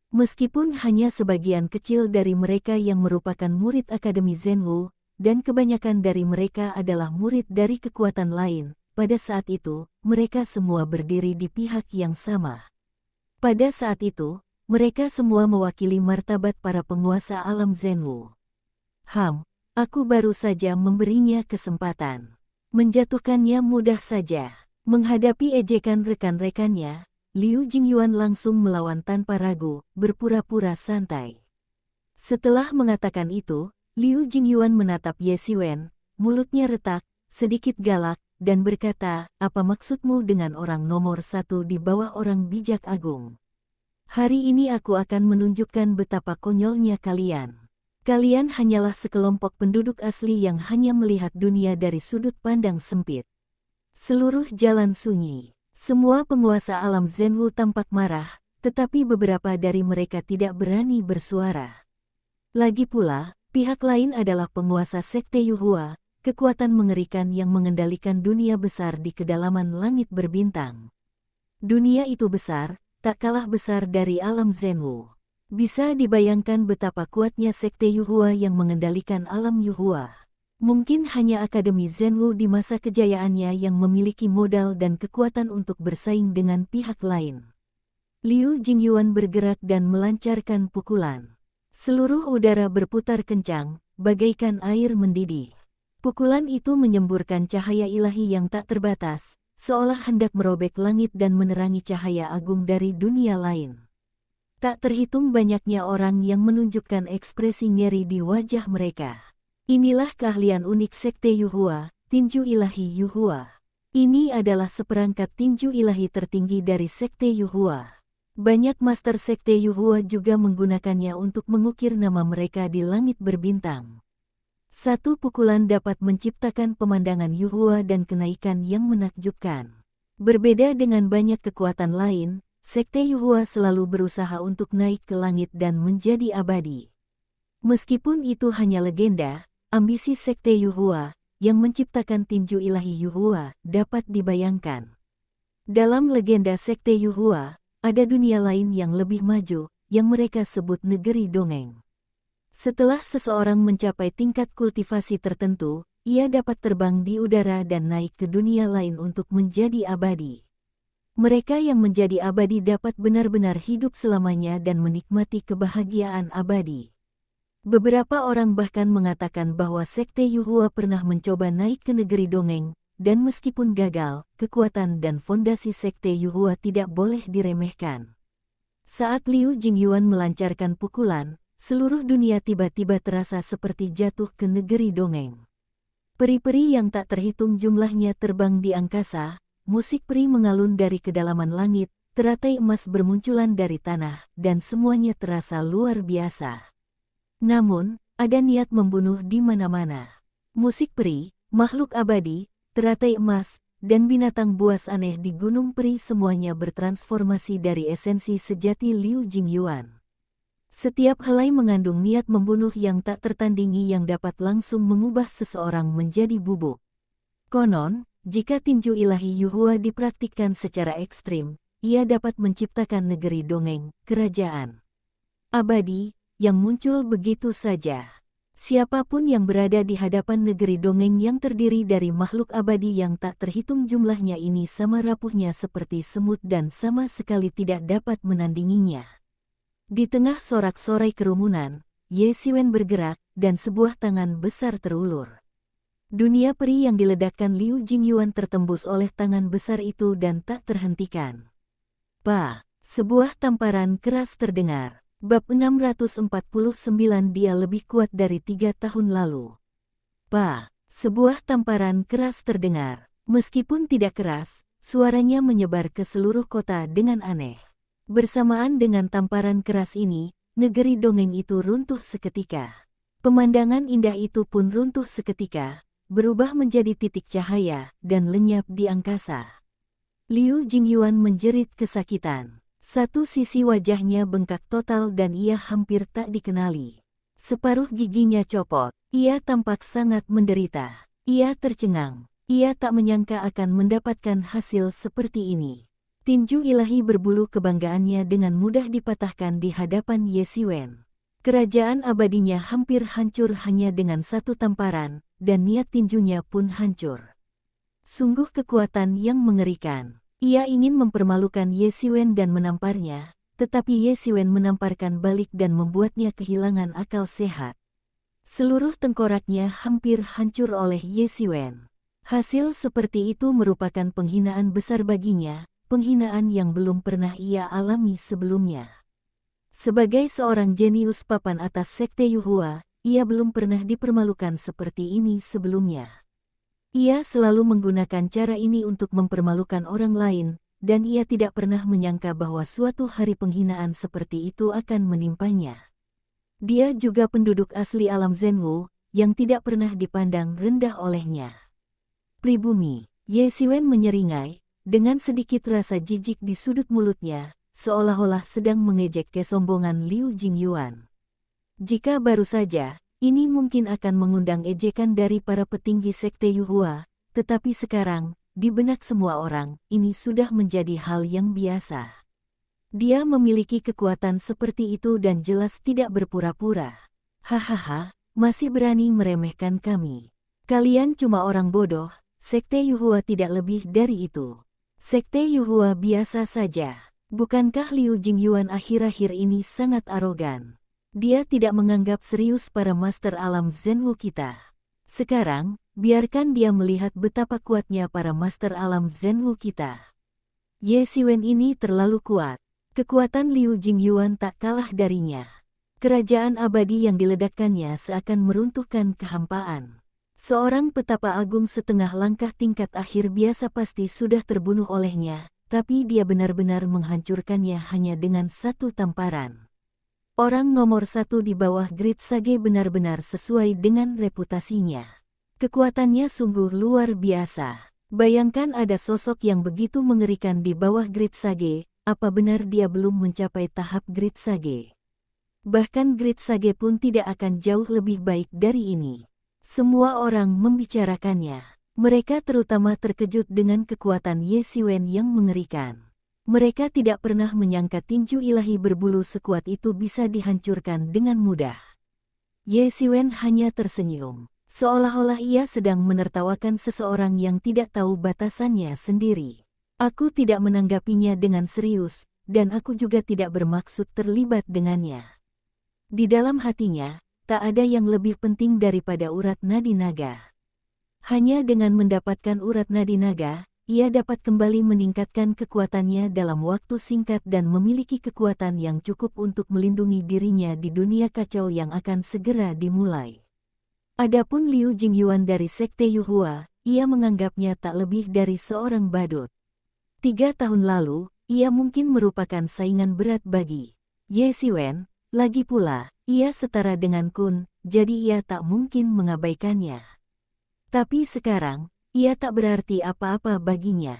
Meskipun hanya sebagian kecil dari mereka yang merupakan murid Akademi Zhenwu, dan kebanyakan dari mereka adalah murid dari kekuatan lain, pada saat itu, mereka semua berdiri di pihak yang sama. Pada saat itu, mereka semua mewakili martabat para penguasa alam Zhenwu. Aku baru saja memberinya kesempatan. Menjatuhkannya mudah saja. Menghadapi ejekan rekan-rekannya, Liu Jingyuan langsung melawan tanpa ragu, berpura-pura santai. Setelah mengatakan itu, Liu Jingyuan menatap Ye Xiwen, mulutnya retak, sedikit galak, dan berkata, apa maksudmu dengan orang nomor satu di bawah orang bijak agung? Hari ini aku akan menunjukkan betapa konyolnya kalian. Kalian hanyalah sekelompok penduduk asli yang hanya melihat dunia dari sudut pandang sempit. Seluruh jalan sunyi. Semua penguasa alam Zhenwu tampak marah, tetapi beberapa dari mereka tidak berani bersuara. Lagi pula, pihak lain adalah penguasa sekte Yuhua, kekuatan mengerikan yang mengendalikan dunia besar di kedalaman langit berbintang. Dunia itu besar, tak kalah besar dari alam Zhenwu. Bisa dibayangkan betapa kuatnya sekte Yuhua yang mengendalikan alam Yuhua. Mungkin hanya Akademi Zhenwu di masa kejayaannya yang memiliki modal dan kekuatan untuk bersaing dengan pihak lain. Liu Jingyuan bergerak dan melancarkan pukulan. Seluruh udara berputar kencang, bagaikan air mendidih. Pukulan itu menyemburkan cahaya ilahi yang tak terbatas, seolah hendak merobek langit dan menerangi cahaya agung dari dunia lain. Tak terhitung banyaknya orang yang menunjukkan ekspresi ngeri di wajah mereka. Inilah keahlian unik sekte Yuhua, tinju ilahi Yuhua. Ini adalah seperangkat tinju ilahi tertinggi dari sekte Yuhua. Banyak master sekte Yuhua juga menggunakannya untuk mengukir nama mereka di langit berbintang. Satu pukulan dapat menciptakan pemandangan Yuhua dan kenaikan yang menakjubkan. Berbeda dengan banyak kekuatan lain, sekte Yuhua selalu berusaha untuk naik ke langit dan menjadi abadi. Meskipun itu hanya legenda, ambisi sekte Yuhua, yang menciptakan tinju ilahi Yuhua, dapat dibayangkan. Dalam legenda sekte Yuhua, ada dunia lain yang lebih maju, yang mereka sebut negeri dongeng. Setelah seseorang mencapai tingkat kultivasi tertentu, ia dapat terbang di udara dan naik ke dunia lain untuk menjadi abadi. Mereka yang menjadi abadi dapat benar-benar hidup selamanya dan menikmati kebahagiaan abadi. Beberapa orang bahkan mengatakan bahwa sekte Yuhua pernah mencoba naik ke negeri dongeng, dan meskipun gagal, kekuatan dan fondasi sekte Yuhua tidak boleh diremehkan. Saat Liu Jingyuan melancarkan pukulan, seluruh dunia tiba-tiba terasa seperti jatuh ke negeri dongeng. Peri-peri yang tak terhitung jumlahnya terbang di angkasa, musik peri mengalun dari kedalaman langit, teratai emas bermunculan dari tanah, dan semuanya terasa luar biasa. Namun, ada niat membunuh di mana-mana. Musik peri, makhluk abadi, teratai emas, dan binatang buas aneh di Gunung Peri semuanya bertransformasi dari esensi sejati Liu Jingyuan. Setiap helai mengandung niat membunuh yang tak tertandingi yang dapat langsung mengubah seseorang menjadi bubuk. Konon, jika tinju ilahi Yuhua dipraktikkan secara ekstrim, ia dapat menciptakan negeri dongeng, kerajaan abadi, yang muncul begitu saja. Siapapun yang berada di hadapan negeri dongeng yang terdiri dari makhluk abadi yang tak terhitung jumlahnya ini sama rapuhnya seperti semut dan sama sekali tidak dapat menandinginya. Di tengah sorak-sorai kerumunan, Ye Xiwen bergerak, dan sebuah tangan besar terulur. Dunia peri yang diledakkan Liu Jingyuan tertembus oleh tangan besar itu dan tak terhentikan. Sebuah tamparan keras terdengar. Bab 649 dia lebih kuat dari 3 tahun lalu. Sebuah tamparan keras terdengar. Meskipun tidak keras, suaranya menyebar ke seluruh kota dengan aneh. Bersamaan dengan tamparan keras ini, negeri dongeng itu runtuh seketika. Pemandangan indah itu pun runtuh seketika, berubah menjadi titik cahaya, dan lenyap di angkasa. Liu Jingyuan menjerit kesakitan. Satu sisi wajahnya bengkak total dan ia hampir tak dikenali. Separuh giginya copot. Ia tampak sangat menderita. Ia tercengang. Ia tak menyangka akan mendapatkan hasil seperti ini. Tinju ilahi berbulu kebanggaannya dengan mudah dipatahkan di hadapan Ye Xiwen. Kerajaan abadinya hampir hancur hanya dengan satu tamparan, dan niat tinjunya pun hancur. Sungguh kekuatan yang mengerikan. Ia ingin mempermalukan Ye Xiwen dan menamparnya, tetapi Ye Xiwen menamparkan balik dan membuatnya kehilangan akal sehat. Seluruh tengkoraknya hampir hancur oleh Ye Xiwen. Hasil seperti itu merupakan penghinaan besar baginya, penghinaan yang belum pernah ia alami sebelumnya. Sebagai seorang jenius papan atas sekte Yuhua, ia belum pernah dipermalukan seperti ini sebelumnya. Ia selalu menggunakan cara ini untuk mempermalukan orang lain, dan ia tidak pernah menyangka bahwa suatu hari penghinaan seperti itu akan menimpanya. Dia juga penduduk asli alam Zhenwu, yang tidak pernah dipandang rendah olehnya. Pribumi, Ye Xiwen menyeringai, dengan sedikit rasa jijik di sudut mulutnya, seolah-olah sedang mengejek kesombongan Liu Jingyuan. Jika baru saja, ini mungkin akan mengundang ejekan dari para petinggi sekte Yuhua, tetapi sekarang, di benak semua orang, ini sudah menjadi hal yang biasa. Dia memiliki kekuatan seperti itu dan jelas tidak berpura-pura. Hahaha, masih berani meremehkan kami. Kalian cuma orang bodoh, sekte Yuhua tidak lebih dari itu. Sekte Yuhua biasa saja. Bukankah Liu Jingyuan akhir-akhir ini sangat arogan? Dia tidak menganggap serius para master alam Zhenwu kita. Sekarang, biarkan dia melihat betapa kuatnya para master alam Zhenwu kita. Ye Xiwen ini terlalu kuat. Kekuatan Liu Jingyuan tak kalah darinya. Kerajaan abadi yang diledakkannya seakan meruntuhkan kehampaan. Seorang petapa agung setengah langkah tingkat akhir biasa pasti sudah terbunuh olehnya, tapi dia benar-benar menghancurkannya hanya dengan satu tamparan. Orang nomor satu di bawah Grid Sage benar-benar sesuai dengan reputasinya. Kekuatannya sungguh luar biasa. Bayangkan ada sosok yang begitu mengerikan di bawah Grid Sage, apa benar dia belum mencapai tahap Grid Sage? Bahkan Grid Sage pun tidak akan jauh lebih baik dari ini. Semua orang membicarakannya. Mereka terutama terkejut dengan kekuatan Ye Xiwen yang mengerikan. Mereka tidak pernah menyangka tinju ilahi berbulu sekuat itu bisa dihancurkan dengan mudah. Ye Xiwen hanya tersenyum, seolah-olah ia sedang menertawakan seseorang yang tidak tahu batasannya sendiri. Aku tidak menanggapinya dengan serius, dan aku juga tidak bermaksud terlibat dengannya. Di dalam hatinya, tak ada yang lebih penting daripada urat nadi naga. Hanya dengan mendapatkan urat nadi naga, ia dapat kembali meningkatkan kekuatannya dalam waktu singkat dan memiliki kekuatan yang cukup untuk melindungi dirinya di dunia kacau yang akan segera dimulai. Adapun Liu Jingyuan dari sekte Yuhua, ia menganggapnya tak lebih dari seorang badut. 3 tahun lalu, ia mungkin merupakan saingan berat bagi Ye Xiwen, lagi pula, ia setara dengan Kun, jadi ia tak mungkin mengabaikannya. Tapi sekarang, ia tak berarti apa-apa baginya.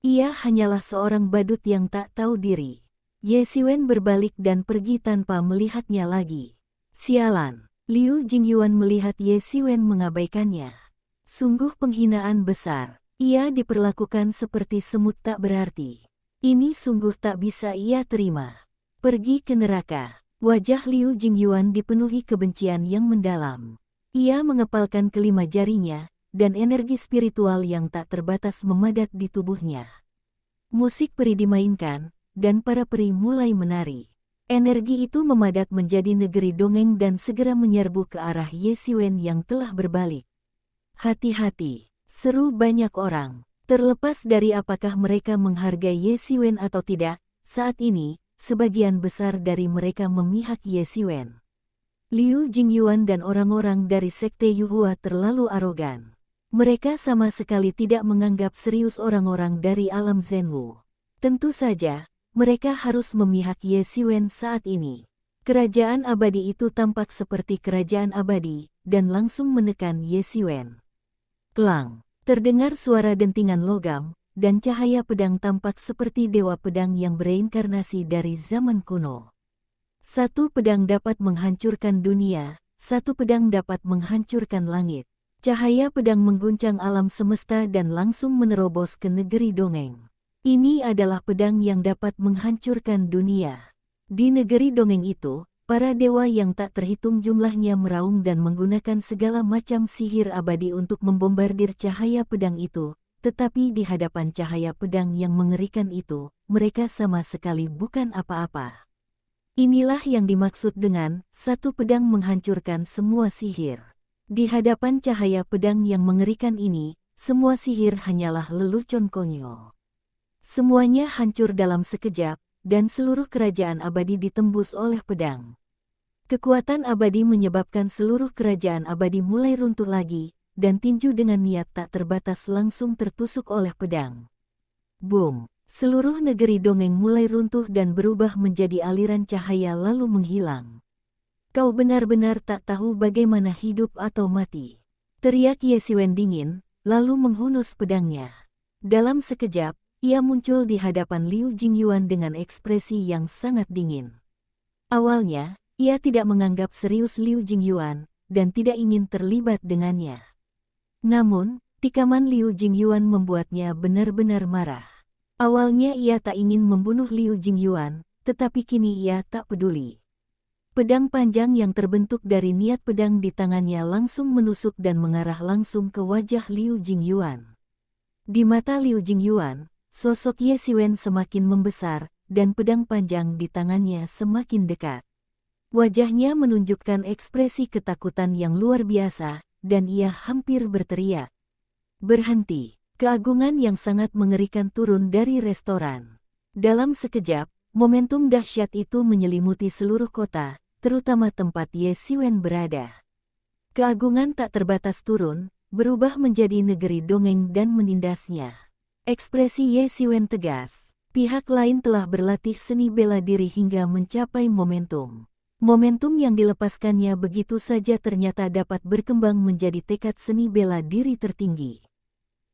Ia hanyalah seorang badut yang tak tahu diri. Ye Xiwen berbalik dan pergi tanpa melihatnya lagi. Sialan, Liu Jingyuan melihat Ye Xiwen mengabaikannya. Sungguh penghinaan besar. Ia diperlakukan seperti semut tak berarti. Ini sungguh tak bisa ia terima. Pergi ke neraka. Wajah Liu Jingyuan dipenuhi kebencian yang mendalam. Ia mengepalkan kelima jarinya, dan energi spiritual yang tak terbatas memadat di tubuhnya. Musik peri dimainkan, dan para peri mulai menari. Energi itu memadat menjadi negeri dongeng dan segera menyerbu ke arah Ye Xiwen yang telah berbalik. Hati-hati, seru banyak orang. Terlepas dari apakah mereka menghargai Ye Xiwen atau tidak, saat ini, sebagian besar dari mereka memihak Ye Xiwen. Liu Jingyuan dan orang-orang dari Sekte Yuhua terlalu arogan. Mereka sama sekali tidak menganggap serius orang-orang dari alam Zhenwu. Tentu saja, mereka harus memihak Ye Xiwen saat ini. Kerajaan abadi itu tampak seperti kerajaan abadi, dan langsung menekan Ye Xiwen. Klang, terdengar suara dentingan logam, dan cahaya pedang tampak seperti dewa pedang yang bereinkarnasi dari zaman kuno. Satu pedang dapat menghancurkan dunia, satu pedang dapat menghancurkan langit. Cahaya pedang mengguncang alam semesta dan langsung menerobos ke negeri dongeng. Ini adalah pedang yang dapat menghancurkan dunia. Di negeri dongeng itu, para dewa yang tak terhitung jumlahnya meraung dan menggunakan segala macam sihir abadi untuk membombardir cahaya pedang itu, tetapi di hadapan cahaya pedang yang mengerikan itu, mereka sama sekali bukan apa-apa. Inilah yang dimaksud dengan satu pedang menghancurkan semua sihir. Di hadapan cahaya pedang yang mengerikan ini, semua sihir hanyalah lelucon konyol. Semuanya hancur dalam sekejap, dan seluruh kerajaan abadi ditembus oleh pedang. Kekuatan abadi menyebabkan seluruh kerajaan abadi mulai runtuh lagi, dan tinju dengan niat tak terbatas langsung tertusuk oleh pedang. Boom! Seluruh negeri dongeng mulai runtuh dan berubah menjadi aliran cahaya lalu menghilang. Kau benar-benar tak tahu bagaimana hidup atau mati. Teriak Ye Xiwen dingin, lalu menghunus pedangnya. Dalam sekejap, ia muncul di hadapan Liu Jingyuan dengan ekspresi yang sangat dingin. Awalnya, ia tidak menganggap serius Liu Jingyuan, dan tidak ingin terlibat dengannya. Namun, tikaman Liu Jingyuan membuatnya benar-benar marah. Awalnya ia tak ingin membunuh Liu Jingyuan, tetapi kini ia tak peduli. Pedang panjang yang terbentuk dari niat pedang di tangannya langsung menusuk dan mengarah langsung ke wajah Liu Jingyuan. Di mata Liu Jingyuan, sosok Ye Xiwen semakin membesar, dan pedang panjang di tangannya semakin dekat. Wajahnya menunjukkan ekspresi ketakutan yang luar biasa, dan ia hampir berteriak. Berhenti! Keagungan yang sangat mengerikan turun dari restoran. Dalam sekejap, momentum dahsyat itu menyelimuti seluruh kota, terutama tempat Ye Xiwen berada. Keagungan tak terbatas turun, berubah menjadi negeri dongeng dan menindasnya. Ekspresi Ye Xiwen tegas. Pihak lain telah berlatih seni bela diri hingga mencapai momentum. Momentum yang dilepaskannya begitu saja ternyata dapat berkembang menjadi tekad seni bela diri tertinggi.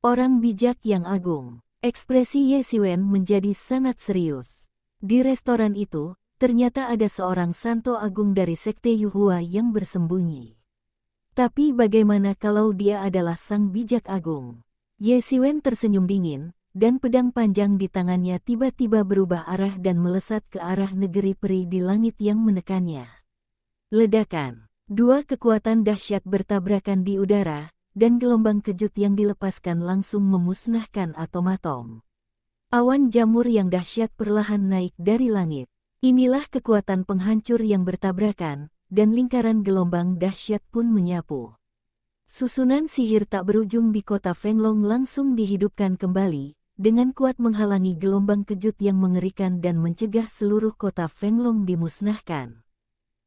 Orang bijak yang agung. Ekspresi Ye Xiwen menjadi sangat serius. Di restoran itu, ternyata ada seorang santo agung dari Sekte Yuhua yang bersembunyi. Tapi bagaimana kalau dia adalah sang bijak agung? Ye Xiwen tersenyum dingin, dan pedang panjang di tangannya tiba-tiba berubah arah dan melesat ke arah negeri peri di langit yang menekannya. Ledakan. Dua kekuatan dahsyat bertabrakan di udara, dan gelombang kejut yang dilepaskan langsung memusnahkan atom-atom. Awan jamur yang dahsyat perlahan naik dari langit. Inilah kekuatan penghancur yang bertabrakan, dan lingkaran gelombang dahsyat pun menyapu. Susunan sihir tak berujung di kota Fenglong langsung dihidupkan kembali, dengan kuat menghalangi gelombang kejut yang mengerikan dan mencegah seluruh kota Fenglong dimusnahkan.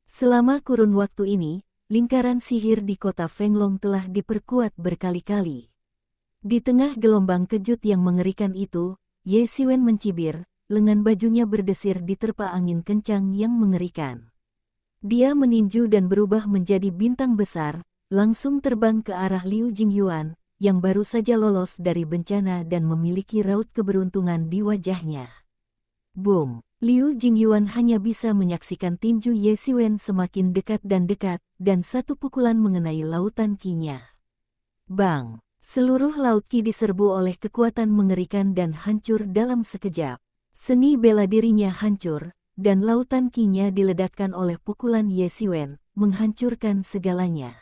Selama kurun waktu ini, lingkaran sihir di kota Fenglong telah diperkuat berkali-kali. Di tengah gelombang kejut yang mengerikan itu, Ye Xiwen mencibir, lengan bajunya berdesir diterpa angin kencang yang mengerikan. Dia meninju dan berubah menjadi bintang besar, langsung terbang ke arah Liu Jingyuan, yang baru saja lolos dari bencana dan memiliki raut keberuntungan di wajahnya. Boom! Liu Jingyuan hanya bisa menyaksikan tinju Ye Xiwen semakin dekat, dan satu pukulan mengenai lautan ki-nya. Bang! Seluruh laut ki diserbu oleh kekuatan mengerikan dan hancur dalam sekejap. Seni bela dirinya hancur, dan lautan ki-nya diledakkan oleh pukulan Ye Xiwen, menghancurkan segalanya.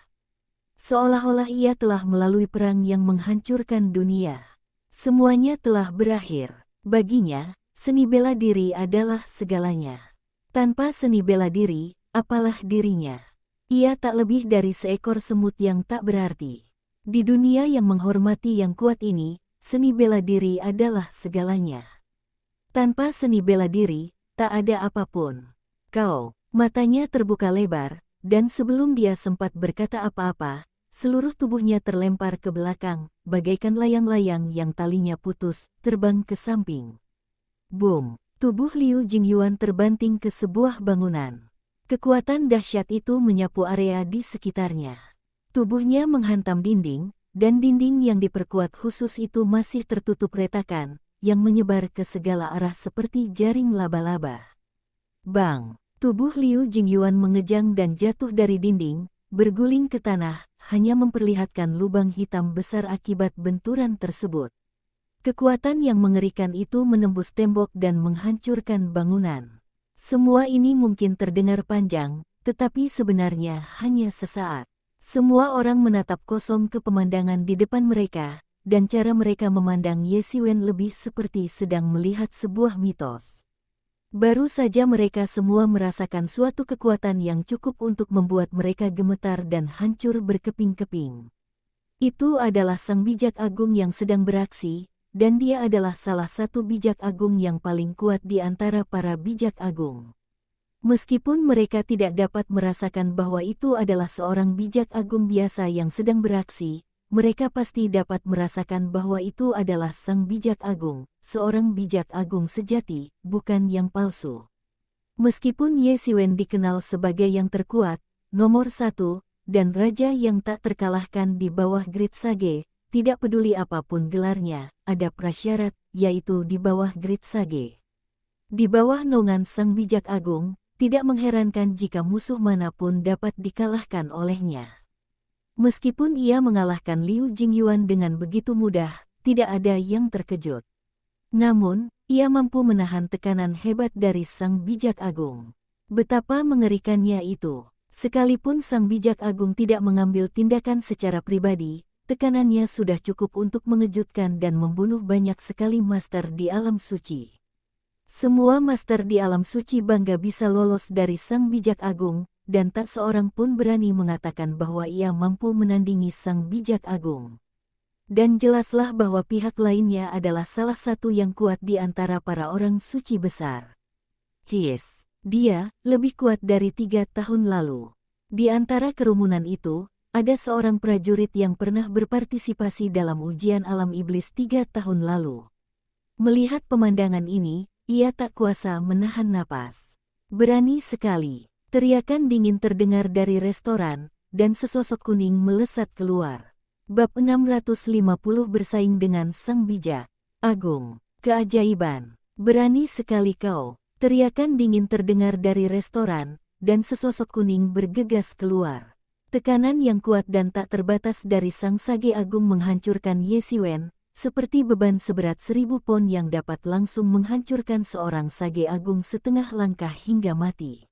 Seolah-olah ia telah melalui perang yang menghancurkan dunia. Semuanya telah berakhir. Baginya, seni bela diri adalah segalanya. Tanpa seni bela diri, apalah dirinya? Ia tak lebih dari seekor semut yang tak berarti. Di dunia yang menghormati yang kuat ini, seni bela diri adalah segalanya. Tanpa seni bela diri, tak ada apapun. Kau, matanya terbuka lebar, dan sebelum dia sempat berkata apa-apa, seluruh tubuhnya terlempar ke belakang, bagaikan layang-layang yang talinya putus, terbang ke samping. Boom! Tubuh Liu Jingyuan terbanting ke sebuah bangunan. Kekuatan dahsyat itu menyapu area di sekitarnya. Tubuhnya menghantam dinding, dan dinding yang diperkuat khusus itu masih tertutup retakan, yang menyebar ke segala arah seperti jaring laba-laba. Bang! Tubuh Liu Jingyuan mengejang dan jatuh dari dinding, berguling ke tanah, hanya memperlihatkan lubang hitam besar akibat benturan tersebut. Kekuatan yang mengerikan itu menembus tembok dan menghancurkan bangunan. Semua ini mungkin terdengar panjang, tetapi sebenarnya hanya sesaat. Semua orang menatap kosong ke pemandangan di depan mereka, dan cara mereka memandang Ye Xiwen lebih seperti sedang melihat sebuah mitos. Baru saja mereka semua merasakan suatu kekuatan yang cukup untuk membuat mereka gemetar dan hancur berkeping-keping. Itu adalah Sang Bijak Agung yang sedang beraksi, dan dia adalah salah satu bijak agung yang paling kuat di antara para bijak agung. Meskipun mereka tidak dapat merasakan bahwa itu adalah seorang bijak agung biasa yang sedang beraksi, mereka pasti dapat merasakan bahwa itu adalah Sang Bijak Agung, seorang bijak agung sejati, bukan yang palsu. Meskipun Ye Xiwen dikenal sebagai yang terkuat, nomor satu, dan raja yang tak terkalahkan di bawah Great Sage, tidak peduli apapun gelarnya, ada prasyarat, yaitu di bawah Great Sage. Di bawah naungan Sang Bijak Agung, tidak mengherankan jika musuh manapun dapat dikalahkan olehnya. Meskipun ia mengalahkan Liu Jingyuan dengan begitu mudah, tidak ada yang terkejut. Namun, ia mampu menahan tekanan hebat dari Sang Bijak Agung. Betapa mengerikannya itu. Sekalipun Sang Bijak Agung tidak mengambil tindakan secara pribadi, tekanannya sudah cukup untuk mengejutkan dan membunuh banyak sekali master di alam suci. Semua master di alam suci bangga bisa lolos dari Sang Bijak Agung, dan tak seorang pun berani mengatakan bahwa ia mampu menandingi Sang Bijak Agung. Dan jelaslah bahwa pihak lainnya adalah salah satu yang kuat di antara para orang suci besar. Dia lebih kuat dari 3 tahun lalu. Di antara kerumunan itu, ada seorang prajurit yang pernah berpartisipasi dalam ujian alam iblis 3 tahun lalu. Melihat pemandangan ini, ia tak kuasa menahan napas. Berani sekali. Teriakan dingin terdengar dari restoran, dan sesosok kuning melesat keluar. Bab 650 bersaing dengan Sang Bijak Agung. Keajaiban. Berani sekali kau. Teriakan dingin terdengar dari restoran, dan sesosok kuning bergegas keluar. Tekanan yang kuat dan tak terbatas dari Sang Sage Agung menghancurkan Ye Xiwen, seperti beban seberat 1000 pon yang dapat langsung menghancurkan seorang Sage Agung setengah langkah hingga mati.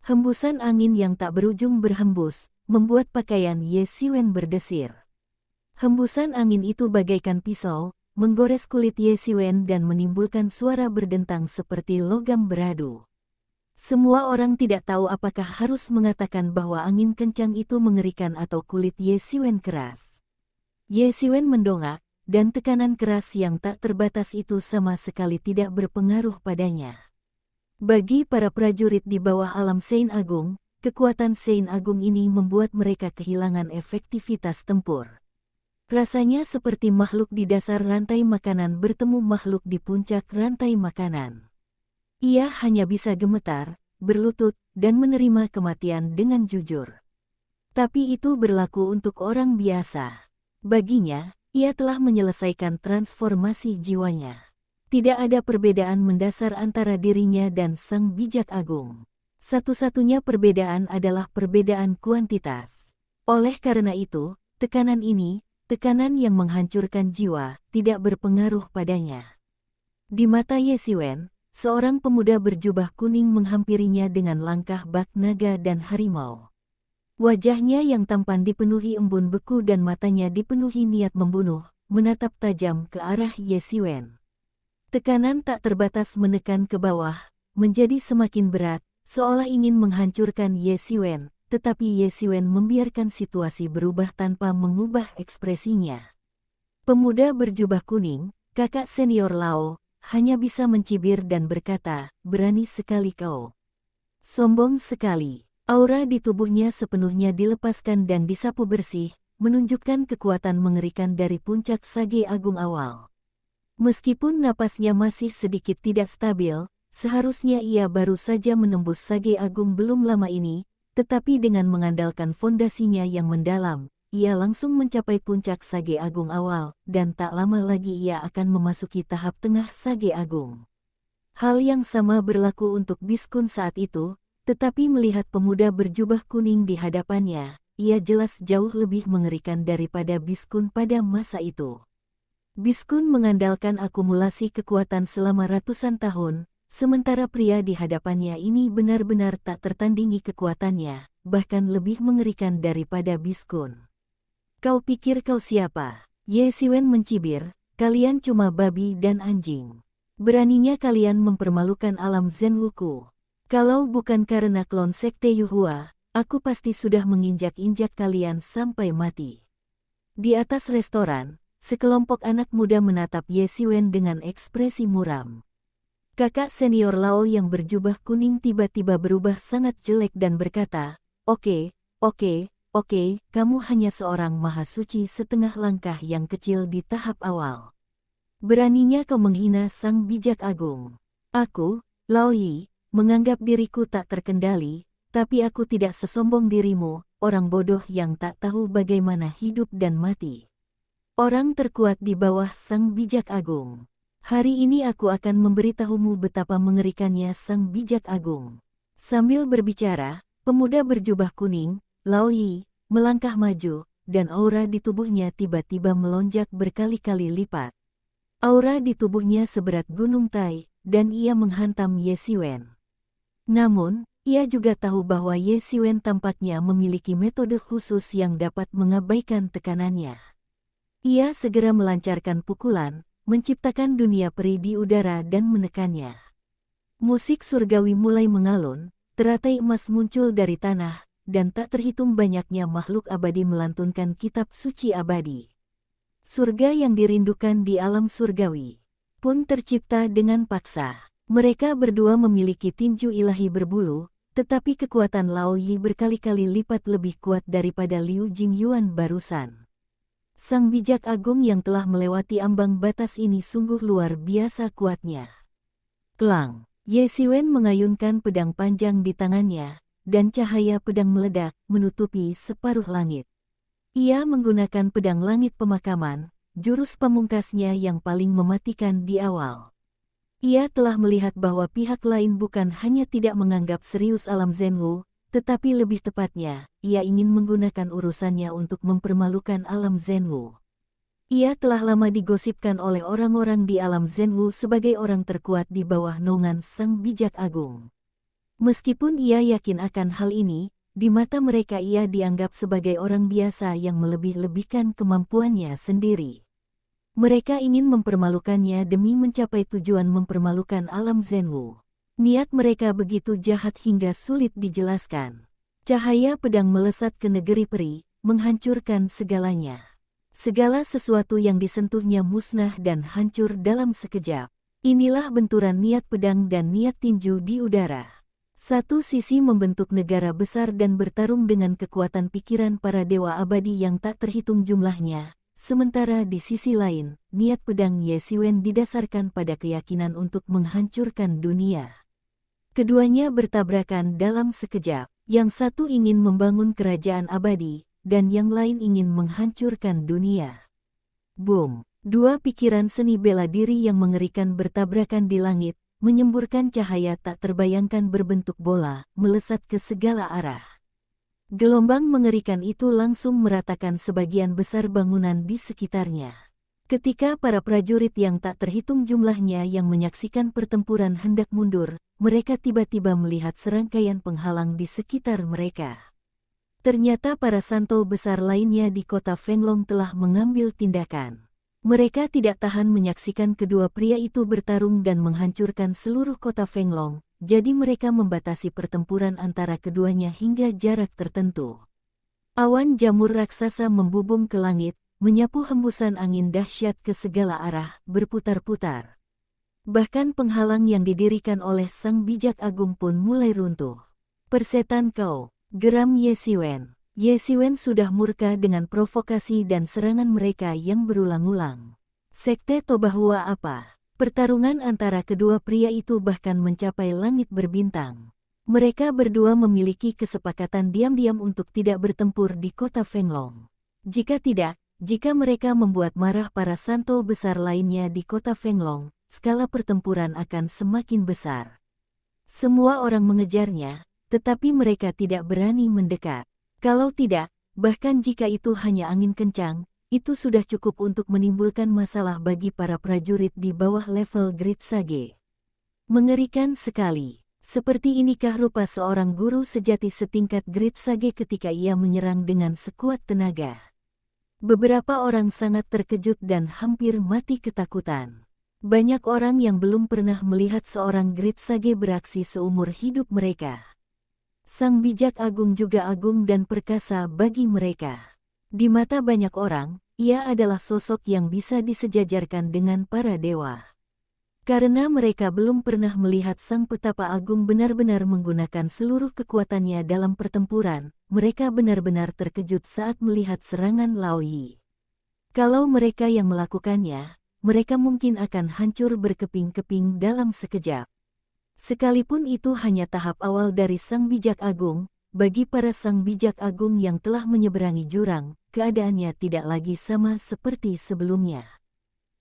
Hembusan angin yang tak berujung berhembus, membuat pakaian Ye Xiwen berdesir. Hembusan angin itu bagaikan pisau, menggores kulit Ye Xiwen dan menimbulkan suara berdentang seperti logam beradu. Semua orang tidak tahu apakah harus mengatakan bahwa angin kencang itu mengerikan atau kulit Ye Xiwen keras. Ye Xiwen mendongak, dan tekanan keras yang tak terbatas itu sama sekali tidak berpengaruh padanya. Bagi para prajurit di bawah alam Sein Agung, kekuatan Sein Agung ini membuat mereka kehilangan efektivitas tempur. Rasanya seperti makhluk di dasar rantai makanan bertemu makhluk di puncak rantai makanan. Ia hanya bisa gemetar, berlutut, dan menerima kematian dengan jujur. Tapi itu berlaku untuk orang biasa. Baginya, ia telah menyelesaikan transformasi jiwanya. Tidak ada perbedaan mendasar antara dirinya dan Sang Bijak Agung. Satu-satunya perbedaan adalah perbedaan kuantitas. Oleh karena itu, tekanan ini, tekanan yang menghancurkan jiwa, tidak berpengaruh padanya. Di mata Ye Siwen, seorang pemuda berjubah kuning menghampirinya dengan langkah bak naga dan harimau. Wajahnya yang tampan dipenuhi embun beku dan matanya dipenuhi niat membunuh, menatap tajam ke arah Ye Siwen. Tekanan tak terbatas menekan ke bawah, menjadi semakin berat, seolah ingin menghancurkan Ye Siwen, tetapi Ye Siwen membiarkan situasi berubah tanpa mengubah ekspresinya. Pemuda berjubah kuning, kakak senior Lao, hanya bisa mencibir dan berkata, "Berani sekali kau. Sombong sekali." Aura di tubuhnya sepenuhnya dilepaskan dan disapu bersih, menunjukkan kekuatan mengerikan dari puncak Sage Agung awal. Meskipun napasnya masih sedikit tidak stabil, seharusnya ia baru saja menembus Sage Agung belum lama ini, tetapi dengan mengandalkan fondasinya yang mendalam, ia langsung mencapai puncak Sage Agung awal, dan tak lama lagi ia akan memasuki tahap tengah Sage Agung. Hal yang sama berlaku untuk Biskun saat itu, tetapi melihat pemuda berjubah kuning di hadapannya, ia jelas jauh lebih mengerikan daripada Biskun pada masa itu. Biskun mengandalkan akumulasi kekuatan selama ratusan tahun, sementara pria di hadapannya ini benar-benar tak tertandingi kekuatannya, bahkan lebih mengerikan daripada Biskun. "Kau pikir kau siapa?" Ye Siwen mencibir, "Kalian cuma babi dan anjing. Beraninya kalian mempermalukan alam Zen Wuku. Kalau bukan karena klon sekte Yuhua, aku pasti sudah menginjak-injak kalian sampai mati." Di atas restoran, sekelompok anak muda menatap Ye Siwen dengan ekspresi muram. Kakak senior Lao yang berjubah kuning tiba-tiba berubah sangat jelek dan berkata, Oke, kamu hanya seorang mahasuci setengah langkah yang kecil di tahap awal. Beraninya kau menghina Sang Bijak Agung. Aku, Lao Yi, menganggap diriku tak terkendali, tapi aku tidak sesombong dirimu, orang bodoh yang tak tahu bagaimana hidup dan mati. Orang terkuat di bawah Sang Bijak Agung. Hari ini aku akan memberitahumu betapa mengerikannya Sang Bijak Agung. Sambil berbicara, pemuda berjubah kuning, Lao Yi, melangkah maju, dan aura di tubuhnya tiba-tiba melonjak berkali-kali lipat. Aura di tubuhnya seberat gunung Tai, dan ia menghantam Ye Siwen. Namun, ia juga tahu bahwa Ye Siwen tampaknya memiliki metode khusus yang dapat mengabaikan tekanannya. Ia segera melancarkan pukulan, menciptakan dunia peri di udara dan menekannya. Musik surgawi mulai mengalun, teratai emas muncul dari tanah, dan tak terhitung banyaknya makhluk abadi melantunkan kitab suci abadi. Surga yang dirindukan di alam surgawi pun tercipta dengan paksa. Mereka berdua memiliki tinju ilahi berbulu, tetapi kekuatan Lao Yi berkali-kali lipat lebih kuat daripada Liu Jingyuan barusan. Sang Bijak Agung yang telah melewati ambang batas ini sungguh luar biasa kuatnya. Klang, Ye Siwen mengayunkan pedang panjang di tangannya, dan cahaya pedang meledak, menutupi separuh langit. Ia menggunakan pedang langit pemakaman, jurus pamungkasnya yang paling mematikan di awal. Ia telah melihat bahwa pihak lain bukan hanya tidak menganggap serius alam Zenwu, tetapi lebih tepatnya, ia ingin menggunakan urusannya untuk mempermalukan alam Zenwu. Ia telah lama digosipkan oleh orang-orang di alam Zenwu sebagai orang terkuat di bawah naungan Sang Bijak Agung. Meskipun ia yakin akan hal ini, di mata mereka ia dianggap sebagai orang biasa yang melebih-lebihkan kemampuannya sendiri. Mereka ingin mempermalukannya demi mencapai tujuan mempermalukan alam Zenwu. Niat mereka begitu jahat hingga sulit dijelaskan. Cahaya pedang melesat ke negeri peri, menghancurkan segalanya. Segala sesuatu yang disentuhnya musnah dan hancur dalam sekejap. Inilah benturan niat pedang dan niat tinju di udara. Satu sisi membentuk negara besar dan bertarung dengan kekuatan pikiran para dewa abadi yang tak terhitung jumlahnya. Sementara di sisi lain, niat pedang Ye Siwen didasarkan pada keyakinan untuk menghancurkan dunia. Keduanya bertabrakan dalam sekejap. Yang satu ingin membangun kerajaan abadi, dan yang lain ingin menghancurkan dunia. Boom! Dua pikiran seni bela diri yang mengerikan bertabrakan di langit, menyemburkan cahaya tak terbayangkan berbentuk bola, melesat ke segala arah. Gelombang mengerikan itu langsung meratakan sebagian besar bangunan di sekitarnya. Ketika para prajurit yang tak terhitung jumlahnya yang menyaksikan pertempuran hendak mundur, mereka tiba-tiba melihat serangkaian penghalang di sekitar mereka. Ternyata para santo besar lainnya di kota Fenglong telah mengambil tindakan. Mereka tidak tahan menyaksikan kedua pria itu bertarung dan menghancurkan seluruh kota Fenglong, jadi mereka membatasi pertempuran antara keduanya hingga jarak tertentu. Awan jamur raksasa membubung ke langit, menyapu hembusan angin dahsyat ke segala arah, berputar-putar. Bahkan penghalang yang didirikan oleh sang bijak agung pun mulai runtuh. "Persetan kau!" geram Ye Xiwen. Ye Xiwen sudah murka dengan provokasi dan serangan mereka yang berulang-ulang. Sekte Tobahua apa? Pertarungan antara kedua pria itu bahkan mencapai langit berbintang. Mereka berdua memiliki kesepakatan diam-diam untuk tidak bertempur di kota Fenglong. Jika mereka membuat marah para santo besar lainnya di kota Fenglong, skala pertempuran akan semakin besar. Semua orang mengejarnya, tetapi mereka tidak berani mendekat. Kalau tidak, bahkan jika itu hanya angin kencang, itu sudah cukup untuk menimbulkan masalah bagi para prajurit di bawah level Great Sage. Mengerikan sekali. Seperti inikah rupa seorang guru sejati setingkat Great Sage ketika ia menyerang dengan sekuat tenaga? Beberapa orang sangat terkejut dan hampir mati ketakutan. Banyak orang yang belum pernah melihat seorang Great Sage beraksi seumur hidup mereka. Sang bijak agung juga agung dan perkasa bagi mereka. Di mata banyak orang, ia adalah sosok yang bisa disejajarkan dengan para dewa. Karena mereka belum pernah melihat sang petapa agung benar-benar menggunakan seluruh kekuatannya dalam pertempuran, mereka benar-benar terkejut saat melihat serangan Lao Yi. Kalau mereka yang melakukannya, mereka mungkin akan hancur berkeping-keping dalam sekejap. Sekalipun itu hanya tahap awal dari sang bijak agung, bagi para sang bijak agung yang telah menyeberangi jurang, keadaannya tidak lagi sama seperti sebelumnya.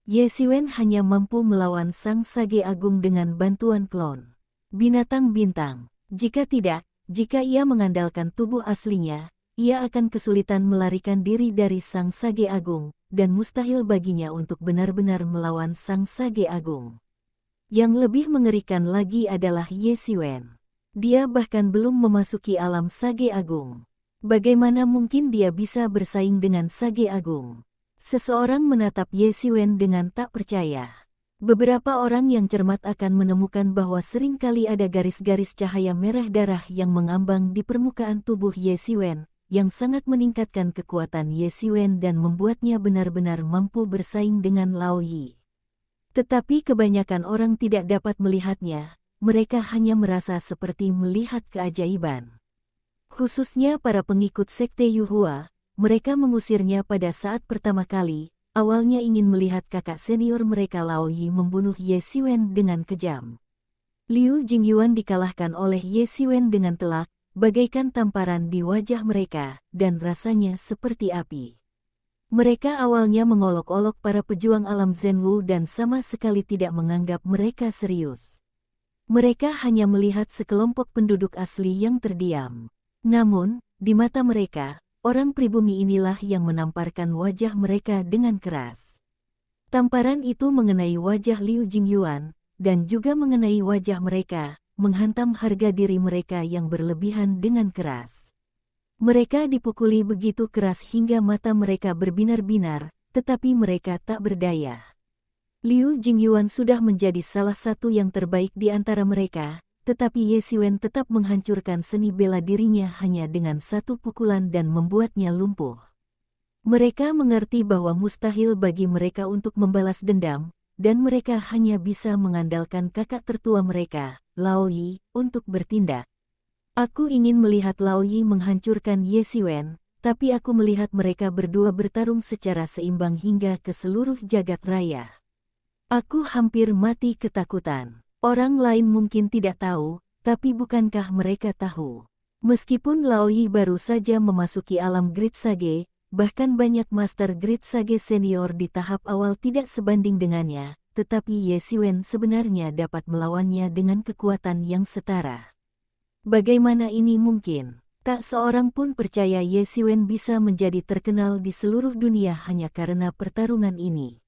Ye Xiwen hanya mampu melawan sang sage agung dengan bantuan klon binatang bintang. Jika ia mengandalkan tubuh aslinya, ia akan kesulitan melarikan diri dari sang sage agung, dan mustahil baginya untuk benar-benar melawan sang sage agung. Yang lebih mengerikan lagi adalah Ye Xiwen. Dia bahkan belum memasuki alam sage agung. Bagaimana mungkin dia bisa bersaing dengan sage agung? Seseorang menatap Ye Xiwen dengan tak percaya. Beberapa orang yang cermat akan menemukan bahwa seringkali ada garis-garis cahaya merah darah yang mengambang di permukaan tubuh Ye Xiwen, yang sangat meningkatkan kekuatan Ye Xiwen dan membuatnya benar-benar mampu bersaing dengan Lao Yi. Tetapi kebanyakan orang tidak dapat melihatnya, mereka hanya merasa seperti melihat keajaiban. Khususnya para pengikut Sekte Yuhua, mereka mengusirnya pada saat pertama kali, awalnya ingin melihat kakak senior mereka Lao Yi membunuh Ye Xiwen dengan kejam. Liu Jingyuan dikalahkan oleh Ye Xiwen dengan telak, bagaikan tamparan di wajah mereka, dan rasanya seperti api. Mereka awalnya mengolok-olok para pejuang alam Zhenwu dan sama sekali tidak menganggap mereka serius. Mereka hanya melihat sekelompok penduduk asli yang terdiam. Namun, di mata mereka, orang pribumi inilah yang menamparkan wajah mereka dengan keras. Tamparan itu mengenai wajah Liu Jingyuan, dan juga mengenai wajah mereka, menghantam harga diri mereka yang berlebihan dengan keras. Mereka dipukuli begitu keras hingga mata mereka berbinar-binar, tetapi mereka tak berdaya. Liu Jingyuan sudah menjadi salah satu yang terbaik di antara mereka, tetapi Ye Xiwen tetap menghancurkan seni bela dirinya hanya dengan satu pukulan dan membuatnya lumpuh. Mereka mengerti bahwa mustahil bagi mereka untuk membalas dendam, dan mereka hanya bisa mengandalkan kakak tertua mereka, Lao Yi, untuk bertindak. Aku ingin melihat Lao Yi menghancurkan Ye Xiwen, tapi aku melihat mereka berdua bertarung secara seimbang hingga ke seluruh jagat raya. Aku hampir mati ketakutan. Orang lain mungkin tidak tahu, tapi bukankah mereka tahu? Meskipun Lao Yi baru saja memasuki alam Great Sage, bahkan banyak Master Grade Sage senior di tahap awal tidak sebanding dengannya, tetapi Ye Xiwen sebenarnya dapat melawannya dengan kekuatan yang setara. Bagaimana ini mungkin? Tak seorang pun percaya Ye Xiwen bisa menjadi terkenal di seluruh dunia hanya karena pertarungan ini.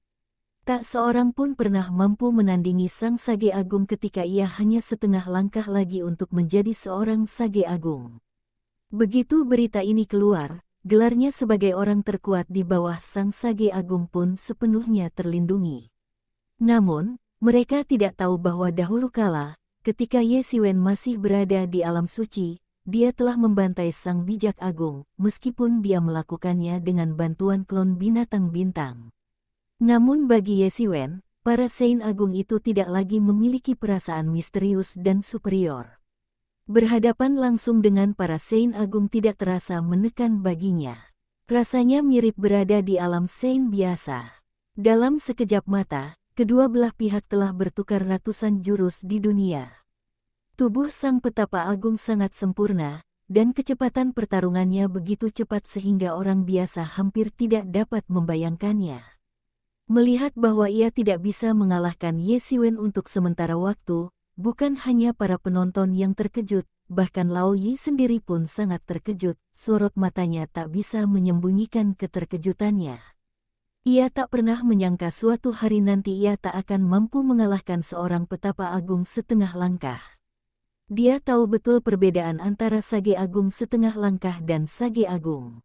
Tak seorang pun pernah mampu menandingi Sang Sage Agung ketika ia hanya setengah langkah lagi untuk menjadi seorang Sage Agung. Begitu berita ini keluar, gelarnya sebagai orang terkuat di bawah Sang Sage Agung pun sepenuhnya terlindungi. Namun, mereka tidak tahu bahwa dahulu kala, ketika Ye Xiwen masih berada di alam suci, dia telah membantai Sang Bijak Agung, meskipun dia melakukannya dengan bantuan klon binatang bintang. Namun bagi Ye Xiwen, para Saint Agung itu tidak lagi memiliki perasaan misterius dan superior. Berhadapan langsung dengan para Saint Agung tidak terasa menekan baginya. Rasanya mirip berada di alam Saint biasa. Dalam sekejap mata, kedua belah pihak telah bertukar ratusan jurus di dunia. Tubuh Sang Petapa Agung sangat sempurna, dan kecepatan pertarungannya begitu cepat sehingga orang biasa hampir tidak dapat membayangkannya. Melihat bahwa ia tidak bisa mengalahkan Ye Xiwen untuk sementara waktu, bukan hanya para penonton yang terkejut, bahkan Lao Yi sendiri pun sangat terkejut, sorot matanya tak bisa menyembunyikan keterkejutannya. Ia tak pernah menyangka suatu hari nanti ia tak akan mampu mengalahkan seorang petapa agung setengah langkah. Dia tahu betul perbedaan antara Sage Agung setengah langkah dan Sage Agung.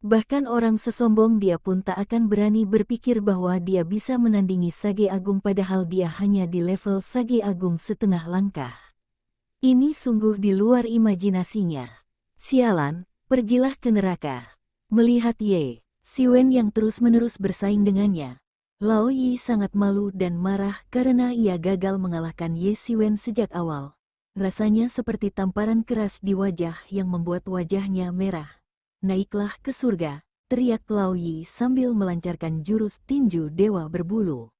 Bahkan orang sesombong dia pun tak akan berani berpikir bahwa dia bisa menandingi Sage Agung padahal dia hanya di level Sage Agung setengah langkah. Ini sungguh di luar imajinasinya. Sialan, pergilah ke neraka. Melihat Ye Xiwen yang terus-menerus bersaing dengannya, Lao Yi sangat malu dan marah karena ia gagal mengalahkan Ye Xiwen sejak awal. Rasanya seperti tamparan keras di wajah yang membuat wajahnya merah. Naiklah ke surga, teriak Lao Yi sambil melancarkan jurus tinju dewa berbulu.